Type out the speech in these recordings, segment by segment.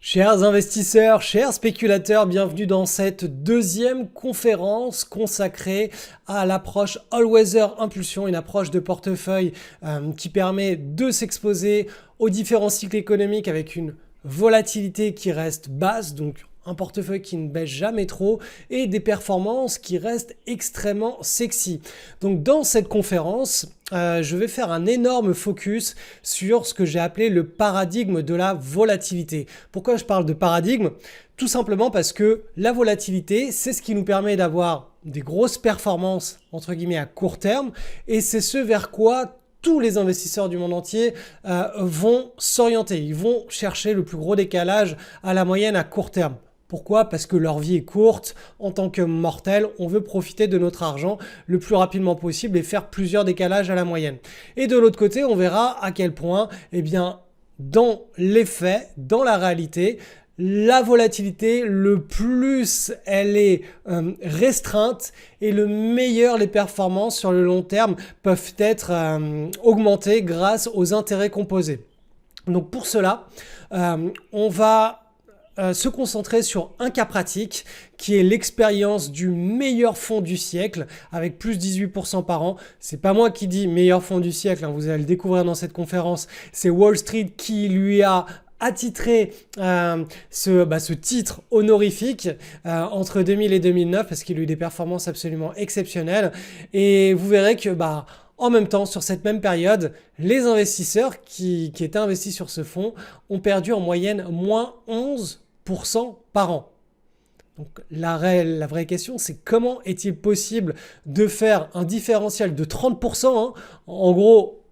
Chers investisseurs, chers spéculateurs, bienvenue dans cette deuxième conférence consacrée à l'approche All-Weather Impulsion, une approche de portefeuille qui permet de s'exposer aux différents cycles économiques avec une volatilité qui reste basse, donc un portefeuille qui ne baisse jamais trop et des performances qui restent extrêmement sexy. Donc dans cette conférence, je vais faire un énorme focus sur ce que j'ai appelé le paradigme de la volatilité. Pourquoi je parle de paradigme? Tout simplement parce que la volatilité, c'est ce qui nous permet d'avoir des grosses performances entre guillemets à court terme et c'est ce vers quoi tous les investisseurs du monde entier vont s'orienter. Ils vont chercher le plus gros décalage à la moyenne à court terme. Pourquoi? Parce que leur vie est courte. En tant que mortel, on veut profiter de notre argent le plus rapidement possible et faire plusieurs décalages à la moyenne. Et de l'autre côté, on verra à quel point, eh bien, dans les faits, dans la réalité, la volatilité, le plus elle est restreinte et le meilleur les performances sur le long terme peuvent être augmentées grâce aux intérêts composés. Donc pour cela, on va se concentrer sur un cas pratique qui est l'expérience du meilleur fonds du siècle avec plus 18% par an. C'est pas moi qui dis meilleur fonds du siècle, vous allez le découvrir dans cette conférence. C'est Wall Street qui lui a attitré ce titre honorifique entre 2000 et 2009 parce qu'il a eu des performances absolument exceptionnelles. Et vous verrez que en même temps, sur cette même période, les investisseurs qui étaient investis sur ce fonds ont perdu en moyenne moins 11% par an. Donc la vraie question, c'est comment est-il possible de faire un différentiel de 30% En gros,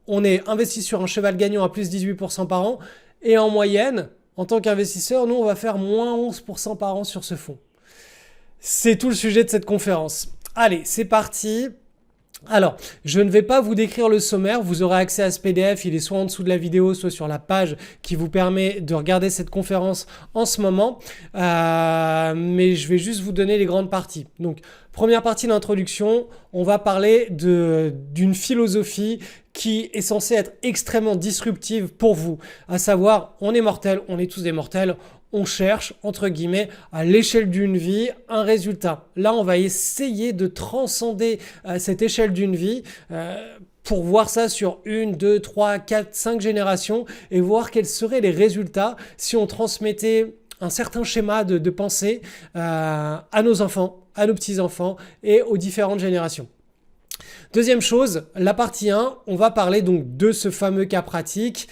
on est investi sur un cheval gagnant à plus 18% par an et en moyenne, en tant qu'investisseur, nous, on va faire moins 11% par an sur ce fonds. C'est tout le sujet de cette conférence. Allez, c'est parti. Alors, je ne vais pas vous décrire le sommaire, vous aurez accès à ce PDF, il est soit en dessous de la vidéo, soit sur la page qui vous permet de regarder cette conférence en ce moment, mais je vais juste vous donner les grandes parties. Donc, première partie d'introduction, on va parler d'une philosophie qui est censée être extrêmement disruptive pour vous, à savoir, on est mortel, on est tous des mortels, on cherche, entre guillemets, à l'échelle d'une vie, un résultat. Là, on va essayer de transcender cette échelle d'une vie pour voir ça sur 1, 2, 3, 4, 5 générations et voir quels seraient les résultats si on transmettait un certain schéma de pensée à nos enfants, à nos petits-enfants et aux différentes générations. Deuxième chose, la partie 1, on va parler donc de ce fameux cas pratique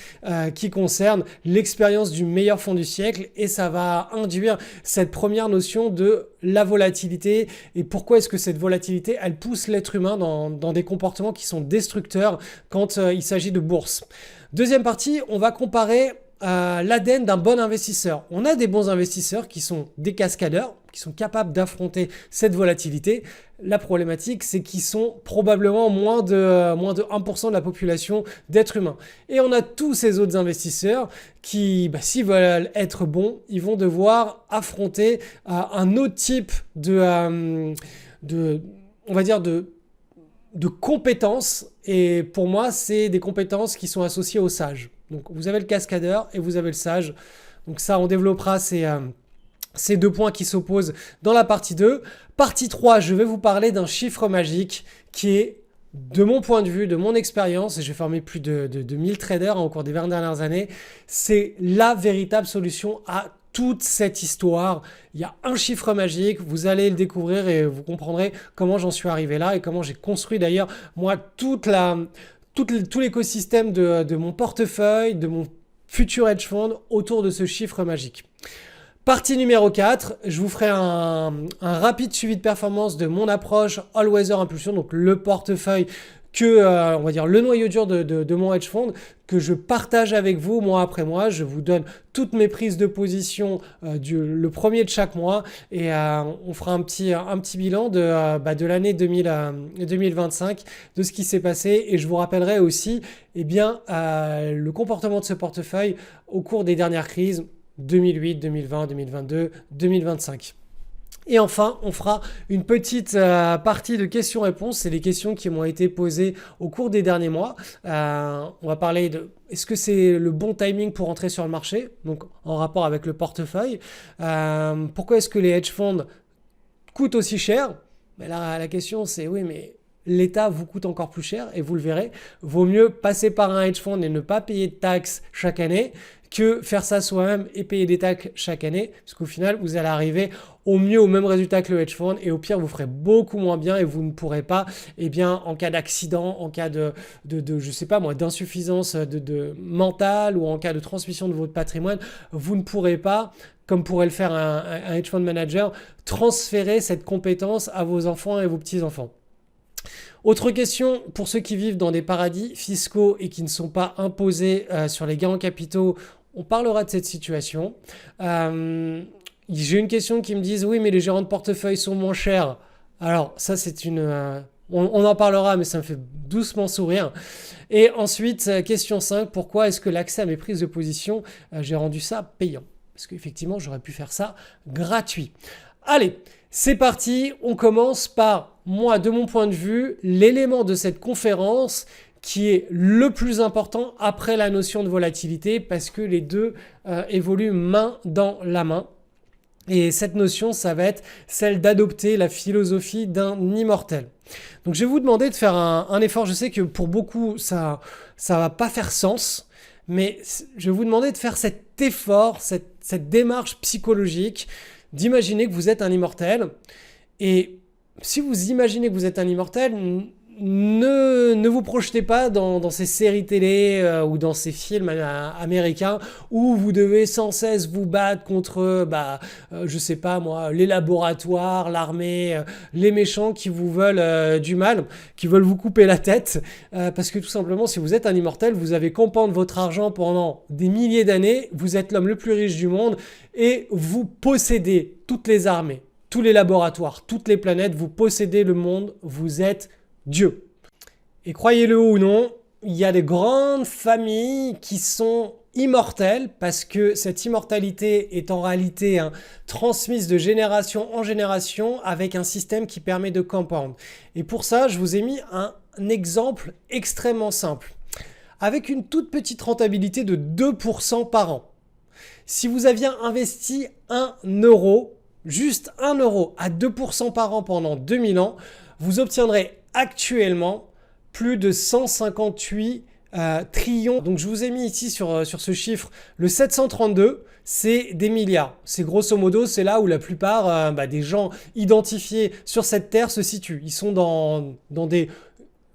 qui concerne l'expérience du meilleur fonds du siècle et ça va induire cette première notion de la volatilité et pourquoi est-ce que cette volatilité, elle pousse l'être humain dans des comportements qui sont destructeurs quand il s'agit de bourse. Deuxième partie, on va comparer l'ADN d'un bon investisseur. On a des bons investisseurs qui sont des cascadeurs, qui sont capables d'affronter cette volatilité. La problématique, c'est qu'ils sont probablement moins de 1% de la population d'êtres humains. Et on a tous ces autres investisseurs qui, s'ils veulent être bons, ils vont devoir affronter un autre type de compétences. Et pour moi, c'est des compétences qui sont associées aux sages. Donc vous avez le cascadeur et vous avez le sage. Donc ça, on développera ces deux points qui s'opposent dans la partie 2. Partie 3, je vais vous parler d'un chiffre magique qui est, de mon point de vue, de mon expérience, et j'ai formé plus de 1000 traders au cours des 20 dernières années, c'est la véritable solution à toute cette histoire. Il y a un chiffre magique, vous allez le découvrir et vous comprendrez comment j'en suis arrivé là et comment j'ai construit d'ailleurs moi tout l'écosystème de mon portefeuille, de mon futur hedge fund autour de ce chiffre magique. Partie numéro 4, je vous ferai un rapide suivi de performance de mon approche All-Weather Impulsion, donc le portefeuille on va dire le noyau dur de mon hedge fund que je partage avec vous mois après mois. Je vous donne toutes mes prises de position le premier de chaque mois et on fera un petit bilan de l'année 2025, de ce qui s'est passé et je vous rappellerai aussi le comportement de ce portefeuille au cours des dernières crises 2008, 2020, 2022, 2025. Et enfin, on fera une petite partie de questions-réponses. C'est les questions qui m'ont été posées au cours des derniers mois. On va parler de est-ce que c'est le bon timing pour entrer sur le marché, donc en rapport avec le portefeuille. Pourquoi est-ce que les hedge funds coûtent aussi cher? Mais là, la question c'est oui, mais l'État vous coûte encore plus cher et vous le verrez. Vaut mieux passer par un hedge fund et ne pas payer de taxes chaque année que faire ça soi-même et payer des taxes chaque année, parce qu'au final, vous allez arriver au mieux au même résultat que le hedge fund et au pire, vous ferez beaucoup moins bien et vous ne pourrez pas, eh bien, en cas d'accident, en cas de je sais pas moi, d'insuffisance de mentale ou en cas de transmission de votre patrimoine, vous ne pourrez pas, comme pourrait le faire un hedge fund manager, transférer cette compétence à vos enfants et vos petits-enfants. Autre question, pour ceux qui vivent dans des paradis fiscaux et qui ne sont pas imposés sur les gains en capitaux, on parlera de cette situation. J'ai une question qui me disent oui, mais les gérants de portefeuille sont moins chers. Alors ça c'est on en parlera, mais ça me fait doucement sourire. Et ensuite, question 5, pourquoi est-ce que l'accès à mes prises de position, j'ai rendu ça payant? Parce qu'effectivement, j'aurais pu faire ça gratuit. Allez, c'est parti, on commence par moi, de mon point de vue, l'élément de cette conférence qui est le plus important après la notion de volatilité parce que les deux évoluent main dans la main. Et cette notion, ça va être celle d'adopter la philosophie d'un immortel. Donc je vais vous demander de faire un effort. Je sais que pour beaucoup, ça va pas faire sens. Mais je vais vous demander de faire cet effort, cette démarche psychologique, d'imaginer que vous êtes un immortel. Et si vous imaginez que vous êtes un immortel, ne vous projetez pas dans ces séries télé ou dans ces films américains où vous devez sans cesse vous battre contre, je sais pas moi, les laboratoires, l'armée, les méchants qui vous veulent du mal, qui veulent vous couper la tête. Parce que tout simplement, si vous êtes un immortel, vous avez compendre votre argent pendant des milliers d'années, vous êtes l'homme le plus riche du monde et vous possédez toutes les armées, tous les laboratoires, toutes les planètes, vous possédez le monde, vous êtes Dieu. Et croyez-le ou non, il y a des grandes familles qui sont immortelles parce que cette immortalité est en réalité transmise de génération en génération avec un système qui permet de compound. Et pour ça, je vous ai mis un exemple extrêmement simple. Avec une toute petite rentabilité de 2% par an. Si vous aviez investi 1 euro, juste 1 euro à 2% par an pendant 2000 ans, vous obtiendrez actuellement plus de 158 trillions. Donc je vous ai mis ici sur ce chiffre le 732, c'est des milliards. C'est grosso modo, c'est là où la plupart des gens identifiés sur cette terre se situent. Ils sont dans des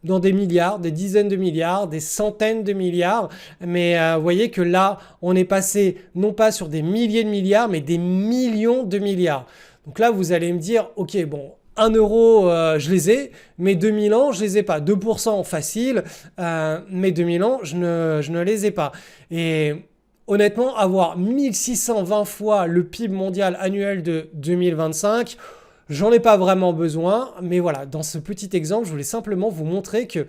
milliards, des dizaines de milliards, des centaines de milliards. Mais vous voyez que là, on est passé non pas sur des milliers de milliards, mais des millions de milliards. Donc là, vous allez me dire, ok, bon, 1 euro, je les ai, mais 2000 ans, je les ai pas. 2% facile, mais 2000 ans, je ne les ai pas. Et honnêtement, avoir 1620 fois le PIB mondial annuel de 2025, j'en ai pas vraiment besoin. Mais voilà, dans ce petit exemple, je voulais simplement vous montrer que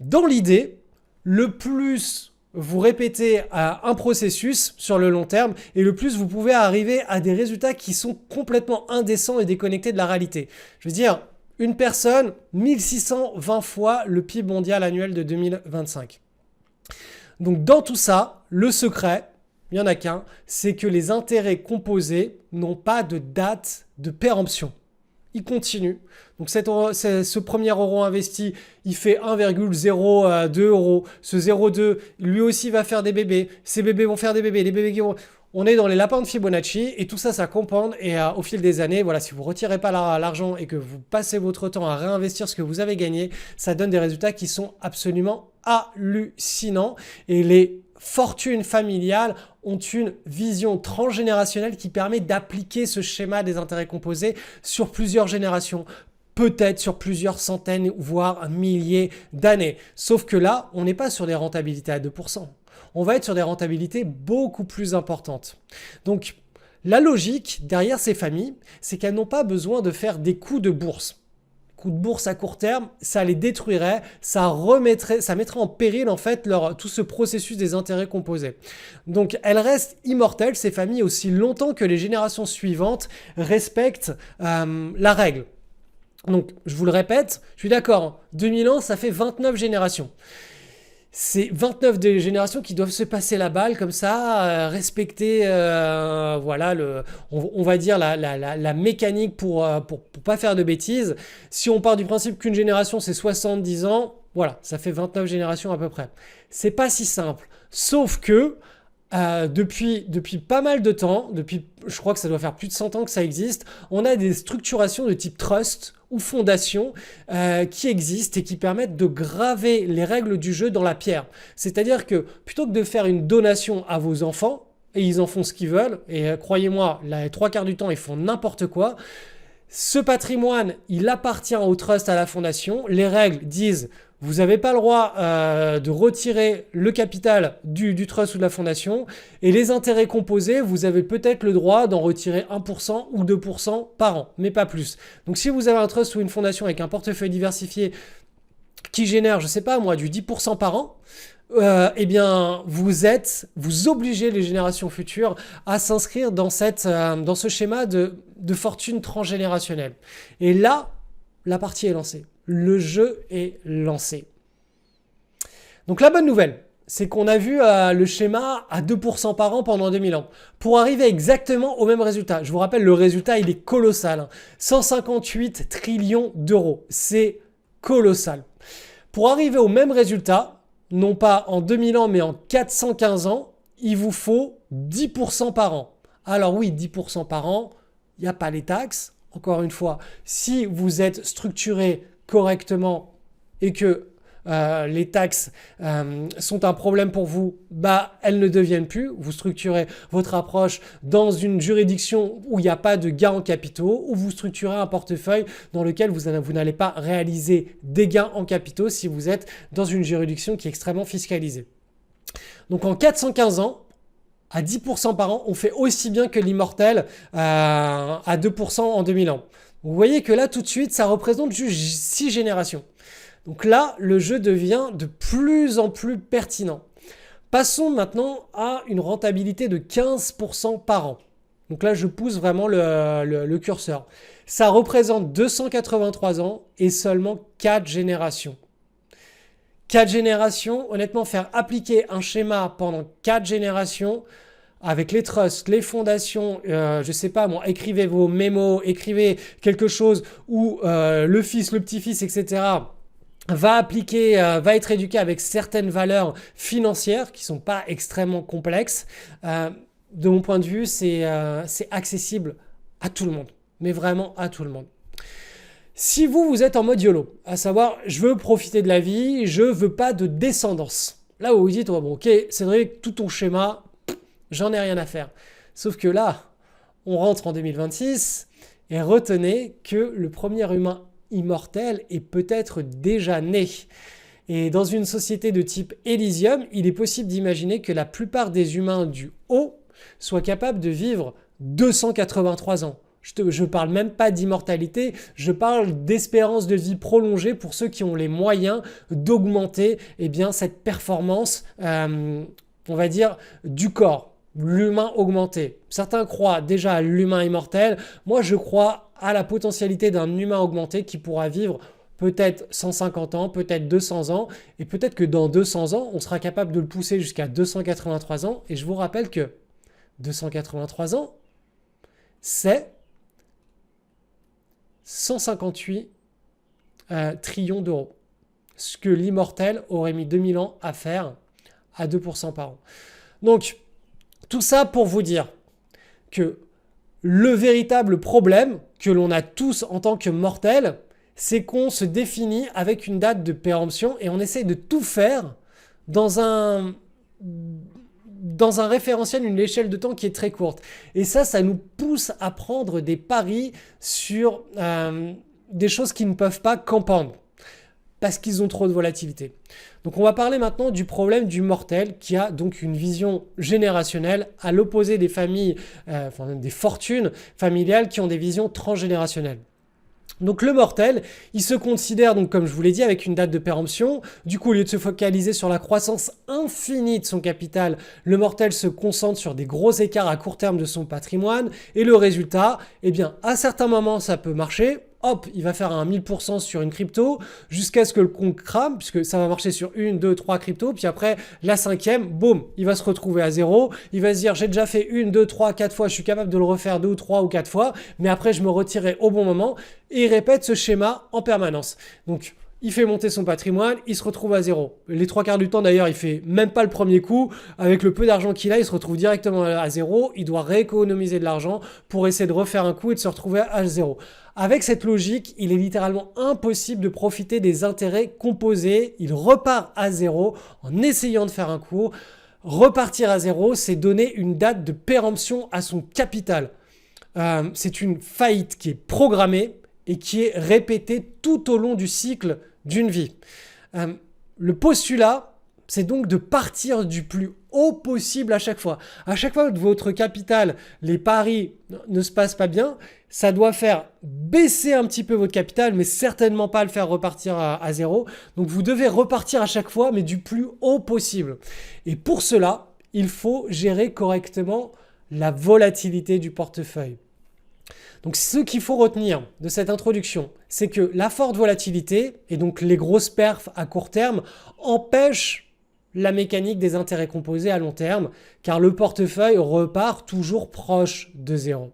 dans l'idée, le plus vous répétez un processus sur le long terme et le plus vous pouvez arriver à des résultats qui sont complètement indécents et déconnectés de la réalité. Je veux dire, une personne, 1620 fois le PIB mondial annuel de 2025. Donc dans tout ça, le secret, il n'y en a qu'un, c'est que les intérêts composés n'ont pas de date de péremption. Il continue. Donc ce premier euro investi, il fait 1,02 euros. Ce 0,2, lui aussi va faire des bébés. Ces bébés vont faire des bébés. Les bébés qui vont... On est dans les lapins de Fibonacci et tout ça, ça compound. Et au fil des années, voilà, si vous ne retirez pas l'argent et que vous passez votre temps à réinvestir ce que vous avez gagné, ça donne des résultats qui sont absolument hallucinants. Et les fortunes familiales ont une vision transgénérationnelle qui permet d'appliquer ce schéma des intérêts composés sur plusieurs générations, peut-être sur plusieurs centaines, voire milliers d'années. Sauf que là, on n'est pas sur des rentabilités à 2%. On va être sur des rentabilités beaucoup plus importantes. Donc, la logique derrière ces familles, c'est qu'elles n'ont pas besoin de faire des coups de bourse. coup de bourse à court terme, ça les détruirait, ça mettrait en péril en fait tout ce processus des intérêts composés. Donc elles restent immortelles, ces familles, aussi longtemps que les générations suivantes respectent la règle. Donc je vous le répète, je suis d'accord, 2000 ans ça fait 29 générations. C'est 29 des générations qui doivent se passer la balle comme ça, respecter voilà on va dire la mécanique pour pas faire de bêtises. Si on part du principe qu'une génération c'est 70 ans, voilà, ça fait 29 générations à peu près. C'est pas si simple. Sauf que depuis pas mal de temps, je crois que ça doit faire plus de 100 ans que ça existe, on a des structurations de type trust ou fondation qui existent et qui permettent de graver les règles du jeu dans la pierre. C'est-à-dire que plutôt que de faire une donation à vos enfants, et ils en font ce qu'ils veulent, et croyez-moi, les 3/4 du temps, ils font n'importe quoi, ce patrimoine, il appartient au trust, à la fondation. Les règles disent, vous n'avez pas le droit de retirer le capital du trust ou de la fondation. Et les intérêts composés, vous avez peut-être le droit d'en retirer 1% ou 2% par an, mais pas plus. Donc si vous avez un trust ou une fondation avec un portefeuille diversifié qui génère, je ne sais pas moi, du 10% par an, eh bien, vous obligez les générations futures à s'inscrire dans ce schéma de fortune transgénérationnelle. Et là, la partie est lancée. Le jeu est lancé. Donc la bonne nouvelle, c'est qu'on a vu le schéma à 2% par an pendant 2000 ans. Pour arriver exactement au même résultat, je vous rappelle, le résultat, il est colossal. Hein. 158 trillions d'euros. C'est colossal. Pour arriver au même résultat, non pas en 2000 ans, mais en 415 ans, il vous faut 10% par an. Alors oui, 10% par an, il n'y a pas les taxes. Encore une fois, si vous êtes structuré correctement et que les taxes sont un problème pour vous, elles ne deviennent plus. Vous structurez votre approche dans une juridiction où il n'y a pas de gains en capitaux, ou vous structurez un portefeuille dans lequel vous n'allez pas réaliser des gains en capitaux si vous êtes dans une juridiction qui est extrêmement fiscalisée. Donc en 415 ans, à 10% par an, on fait aussi bien que l'immortel à 2% en 2000 ans. Vous voyez que là, tout de suite, ça représente juste 6 générations. Donc là, le jeu devient de plus en plus pertinent. Passons maintenant à une rentabilité de 15% par an. Donc là, je pousse vraiment le curseur. Ça représente 283 ans et seulement 4 générations. 4 générations, honnêtement, faire appliquer un schéma pendant 4 générations avec les trusts, les fondations, je sais pas moi, écrivez vos mémos, écrivez quelque chose où le fils, le petit-fils, etc. va être éduqué avec certaines valeurs financières qui sont pas extrêmement complexes. De mon point de vue, c'est accessible à tout le monde, mais vraiment à tout le monde. Si vous êtes en mode YOLO, à savoir, je veux profiter de la vie, je veux pas de descendance. Là où vous dites, bon, ok, Cédric, tout ton schéma, j'en ai rien à faire. Sauf que là, on rentre en 2026 et retenez que le premier humain immortel est peut-être déjà né. Et dans une société de type Elysium, il est possible d'imaginer que la plupart des humains du haut soient capables de vivre 283 ans. Je ne parle même pas d'immortalité, je parle d'espérance de vie prolongée pour ceux qui ont les moyens d'augmenter cette performance, on va dire, du corps, l'humain augmenté. Certains croient déjà à l'humain immortel, moi je crois à la potentialité d'un humain augmenté qui pourra vivre peut-être 150 ans, peut-être 200 ans, et peut-être que dans 200 ans, on sera capable de le pousser jusqu'à 283 ans, et je vous rappelle que 283 ans, c'est 158 trillions d'euros. Ce que l'immortel aurait mis 2000 ans à faire à 2% par an. Donc, tout ça pour vous dire que le véritable problème que l'on a tous en tant que mortels, c'est qu'on se définit avec une date de péremption et on essaye de tout faire dans un référentiel, une échelle de temps qui est très courte. Et ça nous pousse à prendre des paris sur des choses qui ne peuvent pas compound parce qu'ils ont trop de volatilité. Donc on va parler maintenant du problème du mortel qui a donc une vision générationnelle à l'opposé des familles, des fortunes familiales qui ont des visions transgénérationnelles. Donc le mortel, il se considère, donc comme je vous l'ai dit, avec une date de péremption. Du coup, au lieu de se focaliser sur la croissance infinie de son capital, le mortel se concentre sur des gros écarts à court terme de son patrimoine. Et le résultat, eh bien, à certains moments, ça peut marcher. Hop, il va faire un 1000% sur une crypto jusqu'à ce que le compte crame, puisque ça va marcher sur 1, 2, 3 cryptos. Puis après, la cinquième, boum, il va se retrouver à zéro. Il va se dire, j'ai déjà fait 1, 2, 3, 4 fois, je suis capable de le refaire 2 ou 3 ou 4 fois, mais après, je me retirerai au bon moment. Et il répète ce schéma en permanence. Donc, il fait monter son patrimoine, il se retrouve à zéro. Les 3 quarts du temps d'ailleurs, il fait même pas le premier coup. Avec le peu d'argent qu'il a, il se retrouve directement à zéro. Il doit rééconomiser de l'argent pour essayer de refaire un coup et de se retrouver à zéro. Avec cette logique, il est littéralement impossible de profiter des intérêts composés. Il repart à zéro en essayant de faire un coup. Repartir à zéro, c'est donner une date de péremption à son capital. C'est une faillite qui est programmée et qui est répétée tout au long du cycle d'une vie. Le postulat, c'est donc de partir du plus haut possible à chaque fois. À chaque fois que votre capital, les paris ne se passent pas bien, ça doit faire baisser un petit peu votre capital, mais certainement pas le faire repartir à zéro. Donc vous devez repartir à chaque fois, mais du plus haut possible. Et pour cela, il faut gérer correctement la volatilité du portefeuille. Donc ce qu'il faut retenir de cette introduction, c'est que la forte volatilité et donc les grosses perfs à court terme empêchent la mécanique des intérêts composés à long terme, car le portefeuille repart toujours proche de zéro.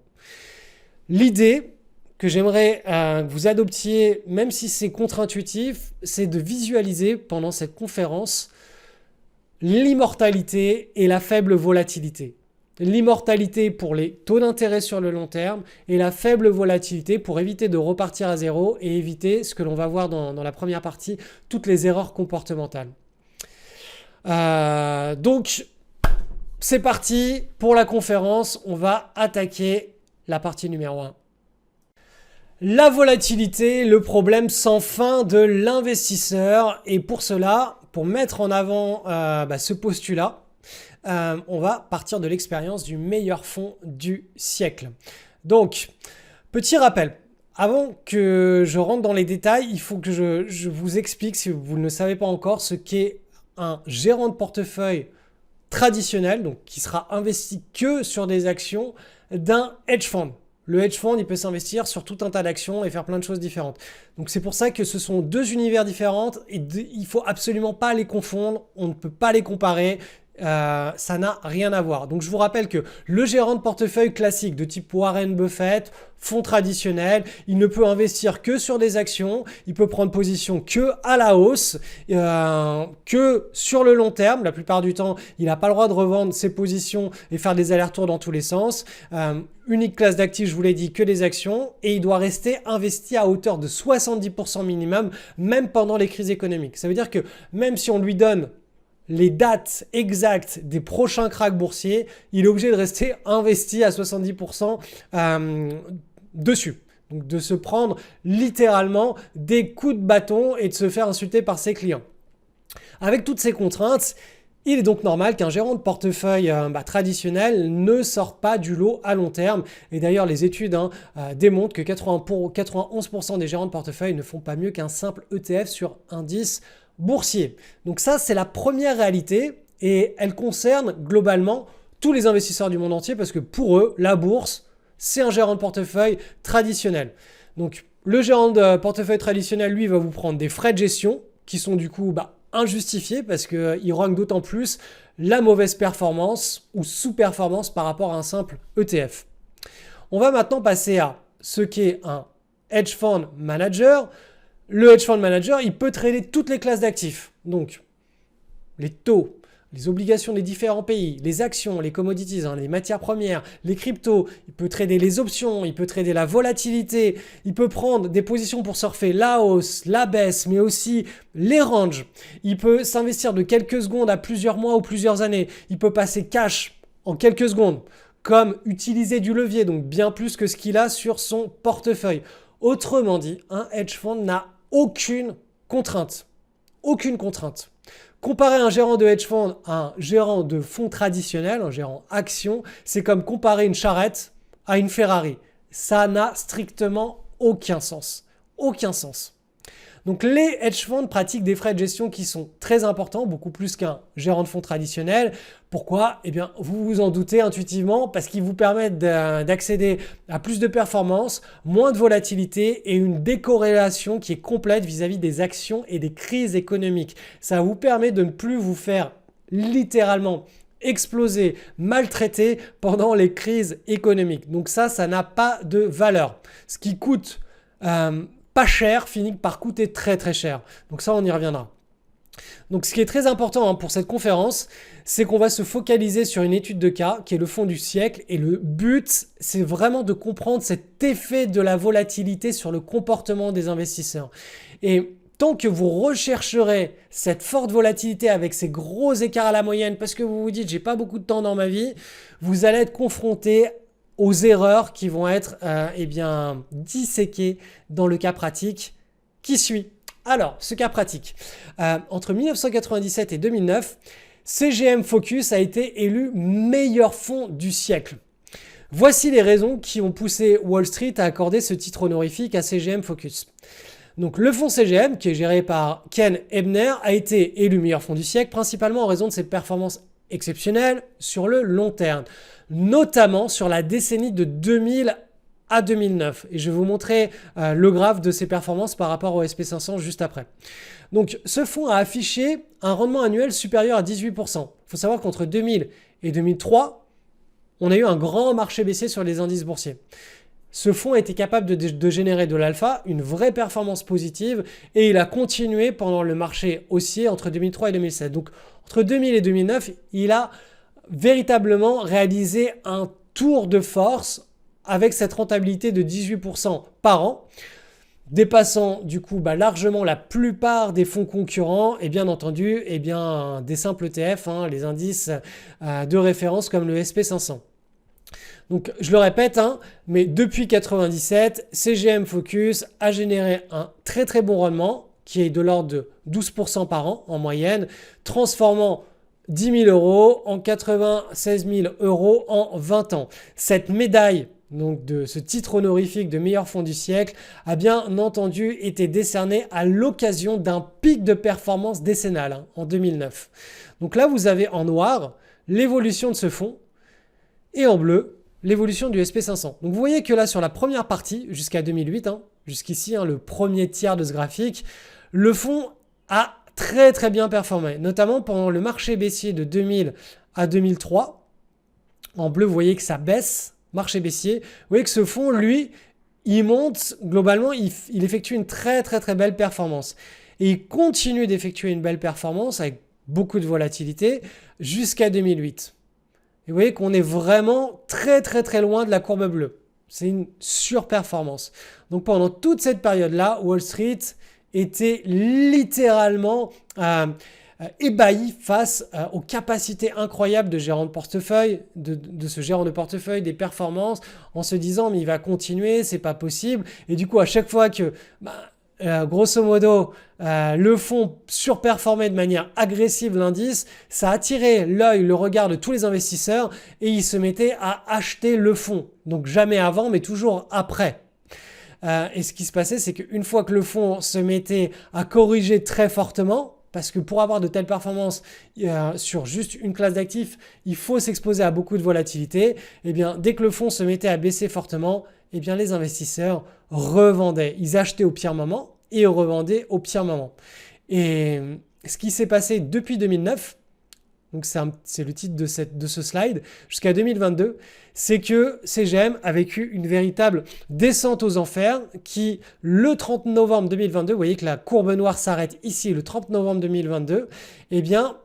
L'idée que j'aimerais que vous adoptiez, même si c'est contre-intuitif, c'est de visualiser pendant cette conférence l'immortalité et la faible volatilité. L'immortalité pour les taux d'intérêt sur le long terme et la faible volatilité pour éviter de repartir à zéro et éviter ce que l'on va voir dans la première partie, toutes les erreurs comportementales. Donc, c'est parti pour la conférence. On va attaquer la partie numéro 1. La volatilité, le problème sans fin de l'investisseur. Et pour cela, pour mettre en avant ce postulat, on va partir de l'expérience du meilleur fonds du siècle. Donc, petit rappel. Avant que je rentre dans les détails, il faut que je vous explique, si vous ne le savez pas encore, ce qu'est un gérant de portefeuille traditionnel, donc qui sera investi que sur des actions d'un hedge fund. Le hedge fund, il peut s'investir sur tout un tas d'actions et faire plein de choses différentes. Donc c'est pour ça que ce sont deux univers différents et il faut absolument pas les confondre. On ne peut pas les comparer. Ça n'a rien à voir. Donc je vous rappelle que le gérant de portefeuille classique de type Warren Buffett, fonds traditionnel, il ne peut investir que sur des actions, il peut prendre position que à la hausse, que sur le long terme. La plupart du temps, il n'a pas le droit de revendre ses positions et faire des allers-retours dans tous les sens. Unique classe d'actifs, je vous l'ai dit, que des actions, et il doit rester investi à hauteur de 70% minimum, même pendant les crises économiques. Ça veut dire que même si on lui donne les dates exactes des prochains cracks boursiers, il est obligé de rester investi à 70% dessus. Donc de se prendre littéralement des coups de bâton et de se faire insulter par ses clients. Avec toutes ces contraintes, il est donc normal qu'un gérant de portefeuille traditionnel ne sorte pas du lot à long terme. Et d'ailleurs, les études démontrent que 91% des gérants de portefeuille ne font pas mieux qu'un simple ETF sur indice boursier. Donc ça, c'est la première réalité et elle concerne globalement tous les investisseurs du monde entier parce que pour eux, la bourse, c'est un gérant de portefeuille traditionnel. Donc le gérant de portefeuille traditionnel, lui, va vous prendre des frais de gestion qui sont du coup injustifiés parce qu'il rogne d'autant plus la mauvaise performance ou sous-performance par rapport à un simple ETF. On va maintenant passer à ce qu'est un hedge fund manager. Le hedge fund manager, il peut trader toutes les classes d'actifs. Donc, les taux, les obligations des différents pays, les actions, les commodities, les matières premières, les cryptos. Il peut trader les options, il peut trader la volatilité. Il peut prendre des positions pour surfer la hausse, la baisse, mais aussi les ranges. Il peut s'investir de quelques secondes à plusieurs mois ou plusieurs années. Il peut passer cash en quelques secondes, comme utiliser du levier, donc bien plus que ce qu'il a sur son portefeuille. Autrement dit, un hedge fund n'a aucune contrainte. Aucune contrainte. Comparer un gérant de hedge fund à un gérant de fonds traditionnel, un gérant action, c'est comme comparer une charrette à une Ferrari. Ça n'a strictement aucun sens. Aucun sens. Donc les hedge funds pratiquent des frais de gestion qui sont très importants, beaucoup plus qu'un gérant de fonds traditionnel. Pourquoi? Eh bien, vous vous en doutez intuitivement, parce qu'ils vous permettent d'accéder à plus de performance, moins de volatilité et une décorrélation qui est complète vis-à-vis des actions et des crises économiques. Ça vous permet de ne plus vous faire littéralement exploser, maltraiter pendant les crises économiques. Donc ça n'a pas de valeur. Ce qui coûte pas cher finit par coûter très très cher. Donc ça, on y reviendra. Donc ce qui est très important pour cette conférence, c'est qu'on va se focaliser sur une étude de cas qui est le fond du siècle. Et le but, c'est vraiment de comprendre cet effet de la volatilité sur le comportement des investisseurs. Et tant que vous rechercherez cette forte volatilité avec ces gros écarts à la moyenne parce que vous vous dites j'ai pas beaucoup de temps dans ma vie, vous allez être confronté aux erreurs qui vont être disséquées dans le cas pratique qui suit. Alors, ce cas pratique, entre 1997 et 2009, CGM Focus a été élu meilleur fonds du siècle. Voici les raisons qui ont poussé Wall Street à accorder ce titre honorifique à CGM Focus. Donc le fonds CGM, qui est géré par Ken Ebner, a été élu meilleur fonds du siècle, principalement en raison de ses performances exceptionnelles sur le long terme, notamment sur la décennie de 2000 à 2009. Et je vais vous montrer le graphe de ses performances par rapport au SP500 juste après. Donc ce fonds a affiché un rendement annuel supérieur à 18%. Il faut savoir qu'entre 2000 et 2003, on a eu un grand marché baissier sur les indices boursiers. Ce fonds a été capable de générer de l'alpha, une vraie performance positive, et il a continué pendant le marché haussier entre 2003 et 2007. Donc entre 2000 et 2009, il a véritablement réalisé un tour de force avec cette rentabilité de 18% par an, dépassant du coup largement la plupart des fonds concurrents et bien entendu des simples ETF, les indices de référence comme le SP500. Donc je le répète, mais depuis 97, CGM Focus a généré un très très bon rendement qui est de l'ordre de 12% par an en moyenne, transformant 10 000 euros en 96 000 euros en 20 ans. Cette médaille donc de ce titre honorifique de meilleur fonds du siècle a bien entendu été décerné à l'occasion d'un pic de performance décennal en 2009. Donc là, vous avez en noir l'évolution de ce fonds et en bleu l'évolution du SP500. Donc vous voyez que là, sur la première partie, jusqu'à 2008, jusqu'ici, le premier tiers de ce graphique, le fonds a très très bien performé, notamment pendant le marché baissier de 2000 à 2003. En bleu, vous voyez que ça baisse, marché baissier. Vous voyez que ce fonds, lui, il monte, globalement, il effectue une très très très belle performance. Et il continue d'effectuer une belle performance avec beaucoup de volatilité jusqu'à 2008. Et vous voyez qu'on est vraiment très très très loin de la courbe bleue. C'est une surperformance. Donc pendant toute cette période-là, Wall Street était littéralement ébahi face aux capacités incroyables de gérant de portefeuille, de ce gérant de portefeuille, des performances, en se disant mais il va continuer, c'est pas possible. Et du coup, à chaque fois que grosso modo, le fonds surperformait de manière agressive l'indice, ça attirait l'œil, le regard de tous les investisseurs et ils se mettaient à acheter le fonds. Donc jamais avant, mais toujours après. Et ce qui se passait, c'est qu'une fois que le fonds se mettait à corriger très fortement, parce que pour avoir de telles performances sur juste une classe d'actifs, il faut s'exposer à beaucoup de volatilité. Et bien, dès que le fonds se mettait à baisser fortement, eh bien, les investisseurs revendaient. Ils achetaient au pire moment et revendaient au pire moment. Et ce qui s'est passé depuis 2009, donc c'est le titre de ce slide, jusqu'à 2022, c'est que CGM a vécu une véritable descente aux enfers qui, le 30 novembre 2022, vous voyez que la courbe noire s'arrête ici, le 30 novembre 2022, eh bien,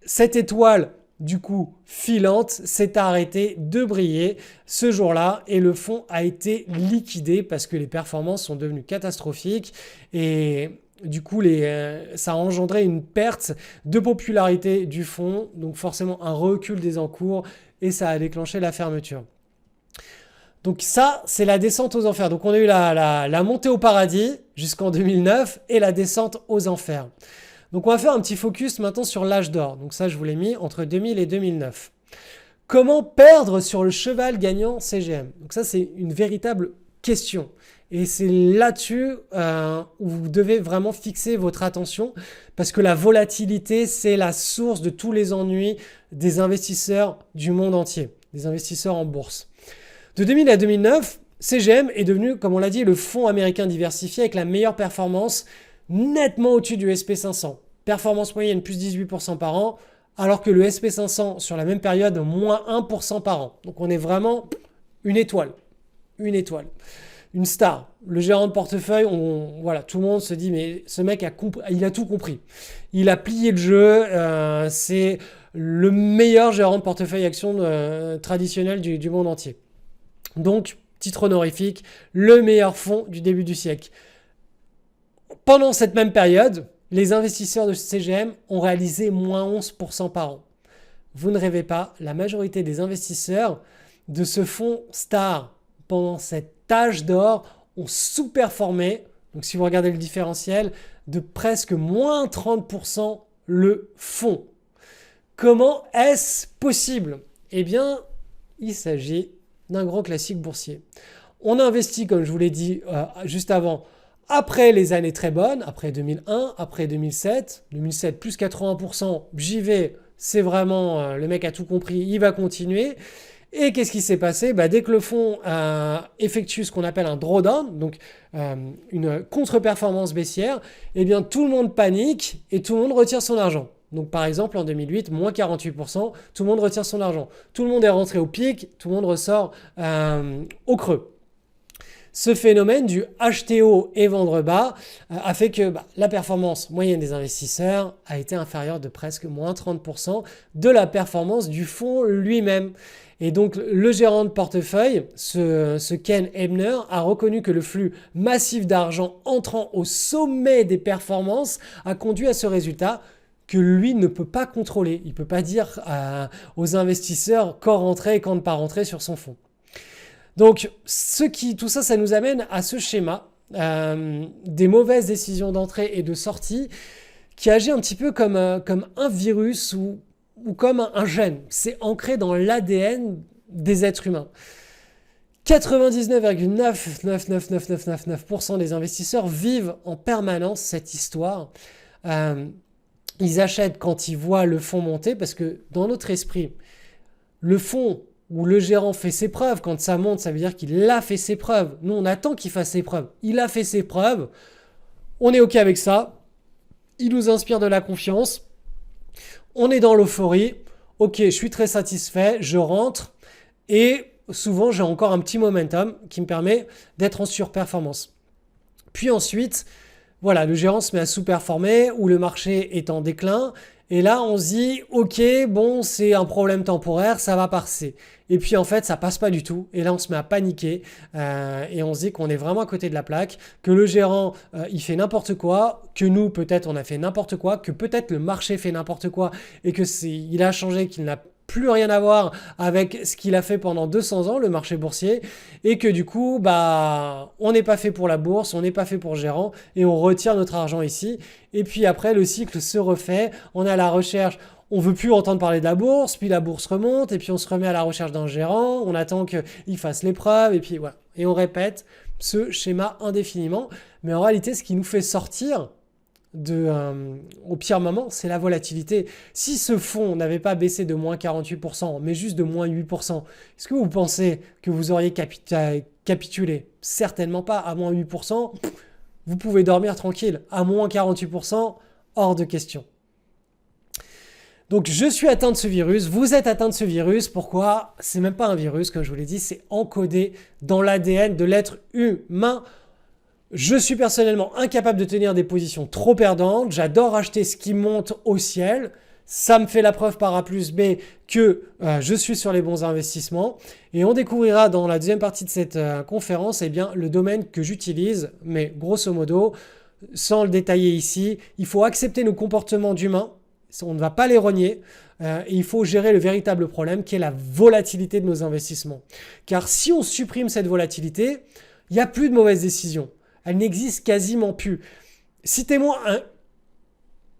cette étoile du coup filante s'est arrêtée de briller ce jour-là et le fonds a été liquidé parce que les performances sont devenues catastrophiques et du coup ça a engendré une perte de popularité du fonds, donc forcément un recul des encours et ça a déclenché la fermeture. Donc ça, c'est la descente aux enfers. Donc on a eu la montée au paradis jusqu'en 2009 et la descente aux enfers. Donc on va faire un petit focus maintenant sur l'âge d'or. Donc ça, je vous l'ai mis entre 2000 et 2009. Comment perdre sur le cheval gagnant CGM? Donc ça, c'est une véritable question. Et c'est là-dessus où vous devez vraiment fixer votre attention parce que la volatilité, c'est la source de tous les ennuis des investisseurs du monde entier, des investisseurs en bourse. De 2000 à 2009, CGM est devenu, comme on l'a dit, le fonds américain diversifié avec la meilleure performance nettement au-dessus du SP500. Performance moyenne plus 18% par an, alors que le SP500 sur la même période, moins 1% par an. Donc on est vraiment une étoile. Une étoile. Une star. Le gérant de portefeuille, voilà, tout le monde se dit mais ce mec il a tout compris. Il a plié le jeu. C'est le meilleur gérant de portefeuille action traditionnel du monde entier. Donc, titre honorifique, le meilleur fonds du début du siècle. Pendant cette même période, les investisseurs de CGM ont réalisé moins 11% par an. Vous ne rêvez pas, la majorité des investisseurs de ce fonds star pendant cet âge d'or ont sous-performé, donc si vous regardez le différentiel, de presque moins 30% le fonds. Comment est-ce possible? Eh bien, il s'agit d'un grand classique boursier. On investit, comme je vous l'ai dit juste avant, après les années très bonnes, après 2001, après 2007, 2007 plus 80%, j'y vais, c'est vraiment, le mec a tout compris, il va continuer. Et qu'est-ce qui s'est passé? Dès que le fonds effectue ce qu'on appelle un drawdown, donc une contre-performance baissière, eh bien tout le monde panique et tout le monde retire son argent. Donc par exemple en 2008, moins 48%, tout le monde retire son argent. Tout le monde est rentré au pic, tout le monde ressort au creux. Ce phénomène du acheter haut et vendre bas a fait que la performance moyenne des investisseurs a été inférieure de presque moins 30% de la performance du fonds lui-même. Et donc le gérant de portefeuille, ce Ken Ebner, a reconnu que le flux massif d'argent entrant au sommet des performances a conduit à ce résultat que lui ne peut pas contrôler. Il ne peut pas dire aux investisseurs quand rentrer et quand ne pas rentrer sur son fonds. Donc tout ça, ça nous amène à ce schéma des mauvaises décisions d'entrée et de sortie qui agit un petit peu comme un virus ou comme un gène. C'est ancré dans l'ADN des êtres humains. 99,99999% des investisseurs vivent en permanence cette histoire. Ils achètent quand ils voient le fonds monter parce que dans notre esprit, le fonds où le gérant fait ses preuves, quand ça monte, ça veut dire qu'il a fait ses preuves. Nous, on attend qu'il fasse ses preuves. Il a fait ses preuves. On est OK avec ça. Il nous inspire de la confiance. On est dans l'euphorie. OK, je suis très satisfait. Je rentre. Et souvent, j'ai encore un petit momentum qui me permet d'être en surperformance. Puis ensuite, voilà, le gérant se met à sous-performer ou le marché est en déclin. Et là, on se dit, OK, bon, c'est un problème temporaire, ça va passer. Et puis en fait, ça passe pas du tout. Et là, on se met à paniquer et on se dit qu'on est vraiment à côté de la plaque, que le gérant, il fait n'importe quoi, que nous, peut-être, on a fait n'importe quoi, que peut-être le marché fait n'importe quoi et que il a changé, qu'il n'a plus rien à voir avec ce qu'il a fait pendant 200 ans, le marché boursier, et que du coup, on n'est pas fait pour la bourse, on n'est pas fait pour le gérant, et on retire notre argent ici. Et puis après, le cycle se refait, on est à la recherche, on veut plus entendre parler de la bourse, puis la bourse remonte, et puis on se remet à la recherche d'un gérant, on attend qu'il fasse l'épreuve, et puis voilà. Et on répète ce schéma indéfiniment. Mais en réalité, ce qui nous fait sortir au pire moment, c'est la volatilité. Si ce fonds n'avait pas baissé de moins 48%, mais juste de moins 8%, est-ce que vous pensez que vous auriez capitulé? Certainement pas. À moins 8%, vous pouvez dormir tranquille. À moins 48%, hors de question. Donc je suis atteint de ce virus, vous êtes atteint de ce virus. Pourquoi? C'est même pas un virus, comme je vous l'ai dit, c'est encodé dans l'ADN de l'être humain. Je suis personnellement incapable de tenir des positions trop perdantes. J'adore acheter ce qui monte au ciel. Ça me fait la preuve par A plus B que je suis sur les bons investissements. Et on découvrira dans la deuxième partie de cette conférence le domaine que j'utilise. Mais grosso modo, sans le détailler ici, il faut accepter nos comportements d'humains. On ne va pas les renier. Et il faut gérer le véritable problème qui est la volatilité de nos investissements. Car si on supprime cette volatilité, il n'y a plus de mauvaises décisions. Elle n'existe quasiment plus. Citez-moi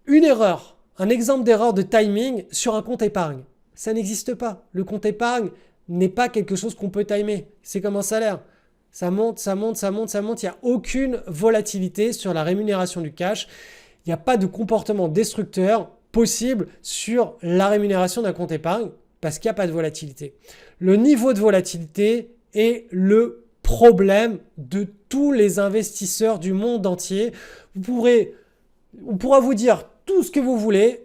une erreur, un exemple d'erreur de timing sur un compte épargne. Ça n'existe pas. Le compte épargne n'est pas quelque chose qu'on peut timer. C'est comme un salaire. Ça monte, ça monte, ça monte, ça monte. Il n'y a aucune volatilité sur la rémunération du cash. Il n'y a pas de comportement destructeur possible sur la rémunération d'un compte épargne parce qu'il n'y a pas de volatilité. Le niveau de volatilité est le problème de tous les investisseurs du monde entier. On pourra vous dire tout ce que vous voulez.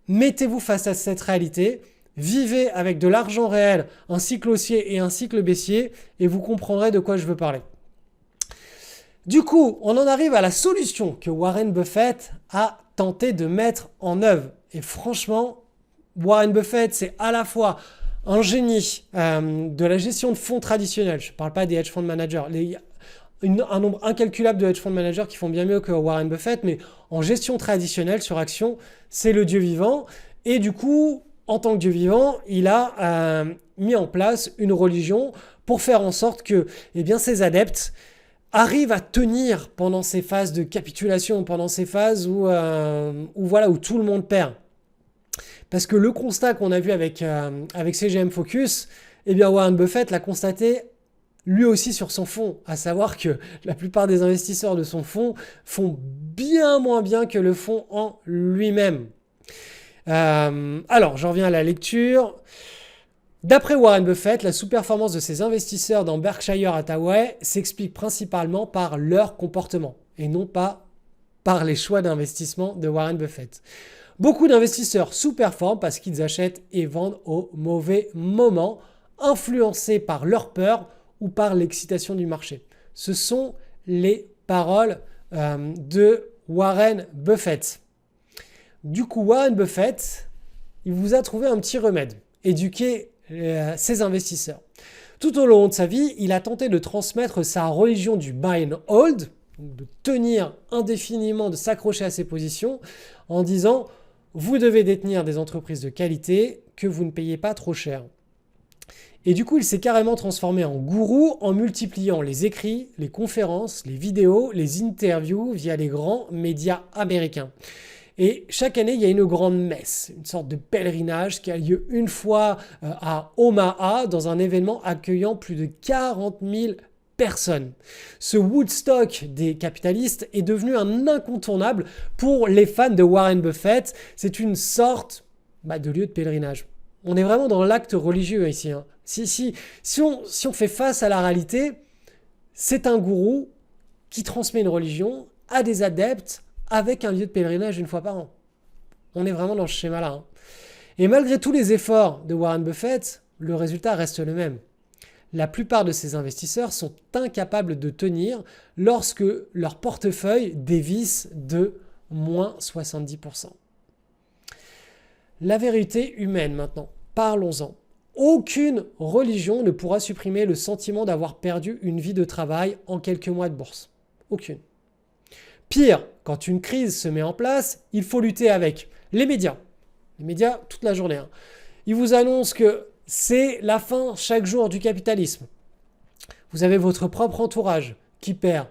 Mettez-vous face à cette réalité. Vivez avec de l'argent réel, un cycle haussier et un cycle baissier et vous comprendrez de quoi je veux parler. Du coup, on en arrive à la solution que Warren Buffett a tenté de mettre en œuvre. Et franchement, Warren Buffett, c'est à la fois un génie de la gestion de fonds traditionnels. Je ne parle pas des hedge fund managers. Il y a un nombre incalculable de hedge fund managers qui font bien mieux que Warren Buffett, mais en gestion traditionnelle sur action, c'est le dieu vivant. Et du coup, en tant que dieu vivant, il a mis en place une religion pour faire en sorte que ses adeptes arrivent à tenir pendant ces phases de capitulation, pendant ces phases où tout le monde perd. Parce que le constat qu'on a vu avec CGM Focus, Warren Buffett l'a constaté lui aussi sur son fonds, à savoir que la plupart des investisseurs de son fonds font bien moins bien que le fonds en lui-même. Alors, j'en reviens à la lecture. D'après Warren Buffett, la sous-performance de ses investisseurs dans Berkshire Hathaway s'explique principalement par leur comportement et non pas par les choix d'investissement de Warren Buffett. Beaucoup d'investisseurs sous-performent parce qu'ils achètent et vendent au mauvais moment, influencés par leur peur ou par l'excitation du marché. Ce sont les paroles de Warren Buffett. Du coup, Warren Buffett, il vous a trouvé un petit remède, éduquer ses investisseurs. Tout au long de sa vie, il a tenté de transmettre sa religion du buy and hold, de tenir indéfiniment, de s'accrocher à ses positions, en disant « Vous devez détenir des entreprises de qualité que vous ne payez pas trop cher ». Et du coup, il s'est carrément transformé en gourou en multipliant les écrits, les conférences, les vidéos, les interviews via les grands médias américains. Et chaque année, il y a une grande messe, une sorte de pèlerinage qui a lieu une fois à Omaha dans un événement accueillant plus de 40 000 personnes. Ce Woodstock des capitalistes est devenu un incontournable pour les fans de Warren Buffett. C'est une sorte de lieu de pèlerinage. On est vraiment dans l'acte religieux ici. Si on fait face à la réalité, c'est un gourou qui transmet une religion à des adeptes avec un lieu de pèlerinage une fois par an. On est vraiment dans ce schéma-là. Et malgré tous les efforts de Warren Buffett, le résultat reste le même. La plupart de ces investisseurs sont incapables de tenir lorsque leur portefeuille dévisse de moins 70%. La vérité humaine maintenant, parlons-en. Aucune religion ne pourra supprimer le sentiment d'avoir perdu une vie de travail en quelques mois de bourse. Aucune. Pire, quand une crise se met en place, il faut lutter avec les médias. Les médias toute la journée. Ils vous annoncent que c'est la fin chaque jour du capitalisme. Vous avez votre propre entourage qui perd